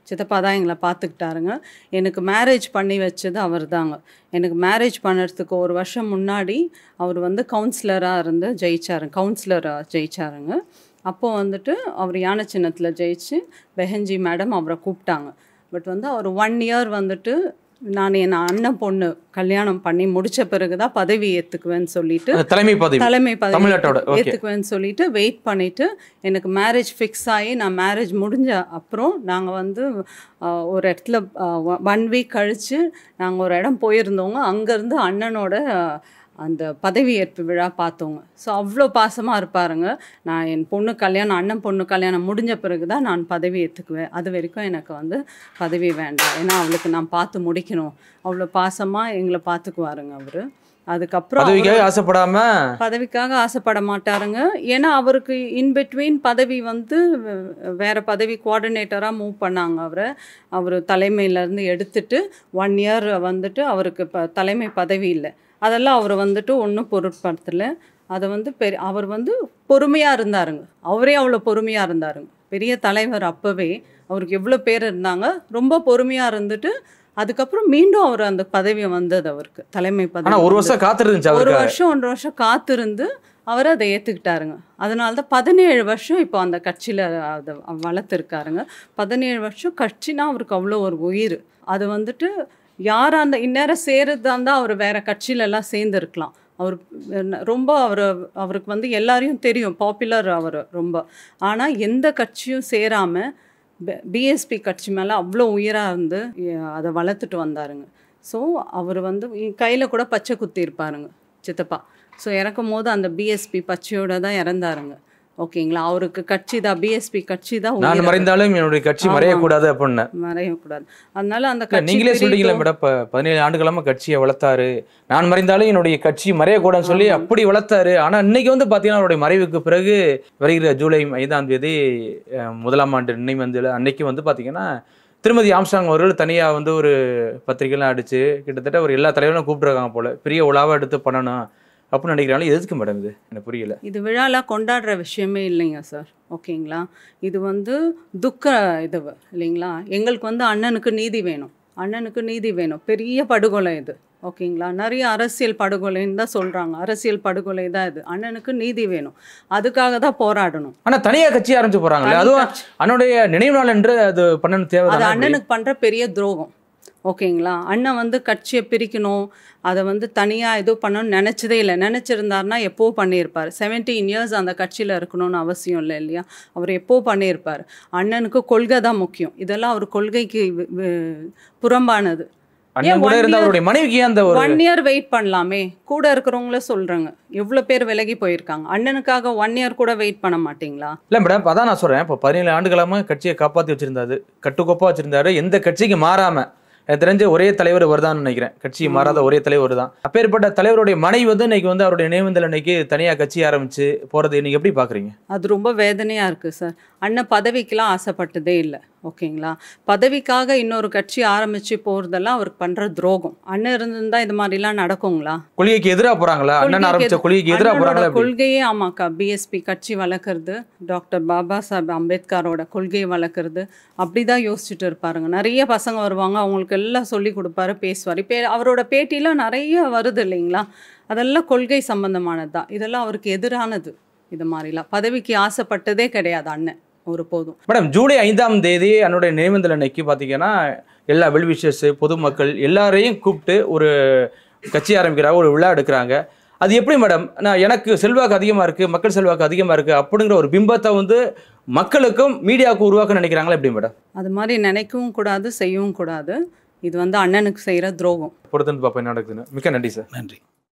சித்தப்பா தான் எங்களை பார்த்துக்கிட்டாருங்க. எனக்கு மேரேஜ் பண்ணி வச்சது அவர் தாங்க. எனக்கு மேரேஜ் பண்ணுறதுக்கு 1 வருஷம் முன்னாடி அவர் வந்து கவுன்சிலராக ஜெயிச்சாருங்க. அப்போது வந்துட்டு அவர் யானை சின்னத்தில் ஜெயிச்சு பெஹன்ஜி மேடம் அவரை கூப்பிட்டாங்க. பட் வந்து அவர் 1 year வந்துட்டு நான் என் அண்ணன் பொண்ணு கல்யாணம் பண்ணி முடித்த பிறகு தான் பதவி ஏற்றுக்குவேன்னு சொல்லிட்டு தலைமை பதவி ஏற்றுக்குவேன்னு சொல்லிட்டு வெயிட் பண்ணிவிட்டு எனக்கு மேரேஜ் ஃபிக்ஸ் ஆகி நான் மேரேஜ் முடிஞ்ச அப்புறம் நாங்கள் வந்து ஒரு இடத்துல 1 week கழித்து நாங்கள் ஒரு இடம் போயிருந்தோங்க. அங்கேருந்து அண்ணனோட அந்த பதவியேற்பு விழா பார்த்தோங்க. ஸோ அவ்வளோ பாசமாக இருப்பாருங்க. நான் என் அண்ணன் பொண்ணு கல்யாணம் முடிஞ்ச பிறகு தான் நான் பதவி ஏற்றுக்குவேன். அது வரைக்கும் எனக்கு வந்து பதவி வேண்டாம், ஏன்னா அவளுக்கு நான் பார்த்து முடிக்கணும். அவ்வளோ பாசமாக எங்களை பார்த்துக்குவாருங்க அவர். அதுக்கப்புறம் பதவிக்காக ஆசைப்பட மாட்டாருங்க. ஏன்னா அவருக்கு இன்பிட்வீன் பதவி வந்து வேறு பதவி கோஆர்டினேட்டராக மூவ் பண்ணாங்க அவரை. அவர் தலைமையிலேருந்து எடுத்துட்டு 1 year வந்துட்டு அவருக்கு தலைமை பதவி இல்லை. அதெல்லாம் அவர் வந்துட்டு ஒன்றும் பொருட்படுத்தலை. அதை வந்து அவர் வந்து பொறுமையாக இருந்தாருங்க. அவரே அவ்வளோ பொறுமையாக இருந்தாருங்க. பெரிய தலைவர் அப்போவே அவருக்கு எவ்வளோ பேர் இருந்தாங்க. ரொம்ப பொறுமையாக இருந்துட்டு அதுக்கப்புறம் மீண்டும் அவர் அந்த பதவியை வந்தது அவருக்கு தலைமை பதவி. 1 வருஷம் காத்திருந்து 1 வருஷம் காத்திருந்து அவர் அதை ஏற்றுக்கிட்டாருங்க. அதனால தான் 17 வருஷம் இப்போ அந்த கட்சியில் அதை வளர்த்துருக்காருங்க. 17 வருஷம் கட்சினா அவருக்கு அவ்வளோ ஒரு உயிர். அது வந்துட்டு யாராக அந்த இந்நேரம் சேருறதா இருந்தால் அவர் வேறு கட்சியிலெல்லாம் சேர்ந்துருக்கலாம். அவர் ரொம்ப அவருக்கு வந்து எல்லாரையும் தெரியும், பாப்புலர் அவர் ரொம்ப. ஆனால் எந்த கட்சியும் சேராமல் பிஎஸ்பி கட்சி மேலே அவ்வளோ உயிராக இருந்து அதை வளர்த்துட்டு வந்தாருங்க. ஸோ அவர் வந்து கையில் கூட பச்சை குத்தி இருப்பாருங்க சித்தப்பா. ஸோ இறக்கும் போது அந்த பிஎஸ்பி பச்சையோடு தான் இறந்தாருங்க, ஓகேங்களா. அவருக்கு கட்சி தான், பிஎஸ்பி கட்சி தான். நான் மறைந்தாலும் என்னுடைய கட்சி மறையக்கூடாது அப்படின்னு மறையக்கூடாது. அதனால அந்த கட்சி நீங்களே சொல்றீங்களா மேடம், 17 ஆண்டுகளமா கட்சியை வளர்த்தாரு, நான் மறைந்தாலும் என்னுடைய கட்சி மறையக்கூடாதுன்னு சொல்லி அப்படி வளர்த்தாரு. ஆனால் இன்னைக்கு வந்து பார்த்தீங்கன்னா அவருடைய மறைவுக்கு பிறகு வருகிற ஜூலை 5ஆம் தேதி 1ஆம் ஆண்டு நினைவஞ்சல் அன்னைக்கு வந்து பார்த்தீங்கன்னா திருமதி ஆம்ஸ்ட்ராங் அவர்கள் தனியாக வந்து ஒரு பத்திரிகைலாம் அடித்து கிட்டத்தட்ட ஒரு எல்லா தலைவரும் கூப்பிட்டுருக்காங்க போல, பெரிய உலாவை எடுத்து பண்ணணும் அப்படின்னு நினைக்கிறாங்களே, எதுக்கு மேடம் இது எனக்கு புரியல. இது விழாலாம் கொண்டாடுற விஷயமே இல்லைங்க சார். ஓகேங்களா, இது வந்து துக்க இது இல்லைங்களா. எங்களுக்கு வந்து அண்ணனுக்கு நீதி வேணும், அண்ணனுக்கு நீதி வேணும். பெரிய படுகொலை இது. ஓகேங்களா, நிறைய அரசியல் படுகொலைன்னு தான் சொல்கிறாங்க. அரசியல் படுகொலை தான் இது. அண்ணனுக்கு நீதி வேணும், அதுக்காக தான் போராடணும். ஆனால் தனியாக கட்சி ஆரம்பிச்சு போகிறாங்களே, அதுவும் அண்ணனுடைய நினைவு நாள் என்று அது பண்ணணும் தேவை. அது அண்ணனுக்கு பண்ணுற பெரிய துரோகம். ஓகேங்களா, அண்ணன் வந்து கட்சியை பிரிக்கணும், அதை வந்து தனியாக இது பண்ணணும்னு நினச்சதே இல்லை. நினச்சிருந்தாருனா எப்போ பண்ணியிருப்பார். 17 இயர்ஸ் அந்த கட்சியில் இருக்கணும்னு அவசியம் இல்லை இல்லையா. அவர் எப்போ பண்ணியிருப்பார். அண்ணனுக்கு கொள்கை தான் முக்கியம். இதெல்லாம் அவர் கொள்கைக்கு புறம்பானது. அண்ணன் கூட இருந்த அவருடைய மனைவிக்கு அந்த 1 இயர் வெயிட் பண்ணலாமே. கூட இருக்கிறவங்கள சொல்கிறாங்க, எவ்வளோ பேர் விலகி போயிருக்காங்க. அண்ணனுக்காக 1 இயர் கூட வெயிட் பண்ண மாட்டிங்களா? இல்லை மேடம், அதான் நான் சொல்கிறேன். இப்போ 17 ஆண்டுகளாக கட்சியை காப்பாற்றி வச்சிருந்தாரு, கட்டுக்கோப்பாக வச்சிருந்தாரு, எந்த கட்சிக்கு மாறாமல். எனக்கு தெரிஞ்ச ஒரே தலைவர் வருதான்னு நினைக்கிறேன், கட்சியை மாறாத ஒரே தலைவர் தான். அப்பேற்பட்ட தலைவருடைய மனைவி வந்து இன்னைக்கு வந்து அவருடைய நினைவேந்தல் அன்னைக்கு தனியாக கட்சி ஆரம்பிச்சு போகிறது நீங்கள் எப்படி பார்க்குறீங்க? அது ரொம்ப வேதனையாக இருக்குது சார். அண்ணன் பதவிக்கெலாம் ஆசைப்பட்டதே இல்லை. ஓகேங்களா, பதவிக்காக இன்னொரு கட்சி ஆரம்பித்து போகிறதெல்லாம் அவருக்கு பண்ணுற துரோகம். அண்ணன் இருந்திருந்தால் இது மாதிரிலாம் நடக்குங்களா? கொள்கைக்கு எதிராக போகிறாங்களா? அண்ணன் ஆரம்பித்த கொள்கைக்கு எதிராக போகிறாங்களா? கொள்கையே ஆமாக்கா, பிஎஸ்பி கட்சி வளர்க்குறது, டாக்டர் பாபா சாஹேப் அம்பேத்கரோட கொள்கையை வளர்க்குறது, அப்படி தான் யோசிச்சுட்டு இருப்பாருங்க. நிறைய பசங்க வருவாங்க, அவங்களுக்கு எல்லாம் சொல்லி கொடுப்பாரு, பேசுவார். இப்போ அவரோட பேட்டிலாம் நிறைய வருது இல்லைங்களா, அதெல்லாம் கொள்கை சம்பந்தமானது தான். இதெல்லாம் அவருக்கு எதிரானது. இது மாதிரிலாம் பதவிக்கு ஆசைப்பட்டதே கிடையாது அண்ணன் ஒரு போதும். மேடம், ஜூலை 5ஆம் தேதி என்னுடைய நினைவேந்தல் அன்னைக்கு பார்த்தீங்கன்னா எல்லா வெல்விஷர்ஸ், பொதுமக்கள் எல்லாரையும் கூப்பிட்டு ஒரு கட்சி ஆரம்பிக்கிறாங்க, ஒரு விழா எடுக்கிறாங்க. அது எப்படி மேடம், நான் எனக்கு செல்வாக்கு அதிகமாக இருக்குது, மக்கள் செல்வாக்கு அதிகமாக இருக்குது அப்படிங்கிற ஒரு பிம்பத்தை வந்து மக்களுக்கும் மீடியாவுக்கும் உருவாக்க நினைக்கிறாங்களா எப்படி மேடம்? அது மாதிரி நினைக்கவும் கூடாது, செய்யவும் கூடாது. இது வந்து அண்ணனுக்கு செய்கிற துரோகம். பொறுத்து பார்ப்போம் என்ன நடக்குதுன்னு. மிக்க நன்றி சார். நன்றி.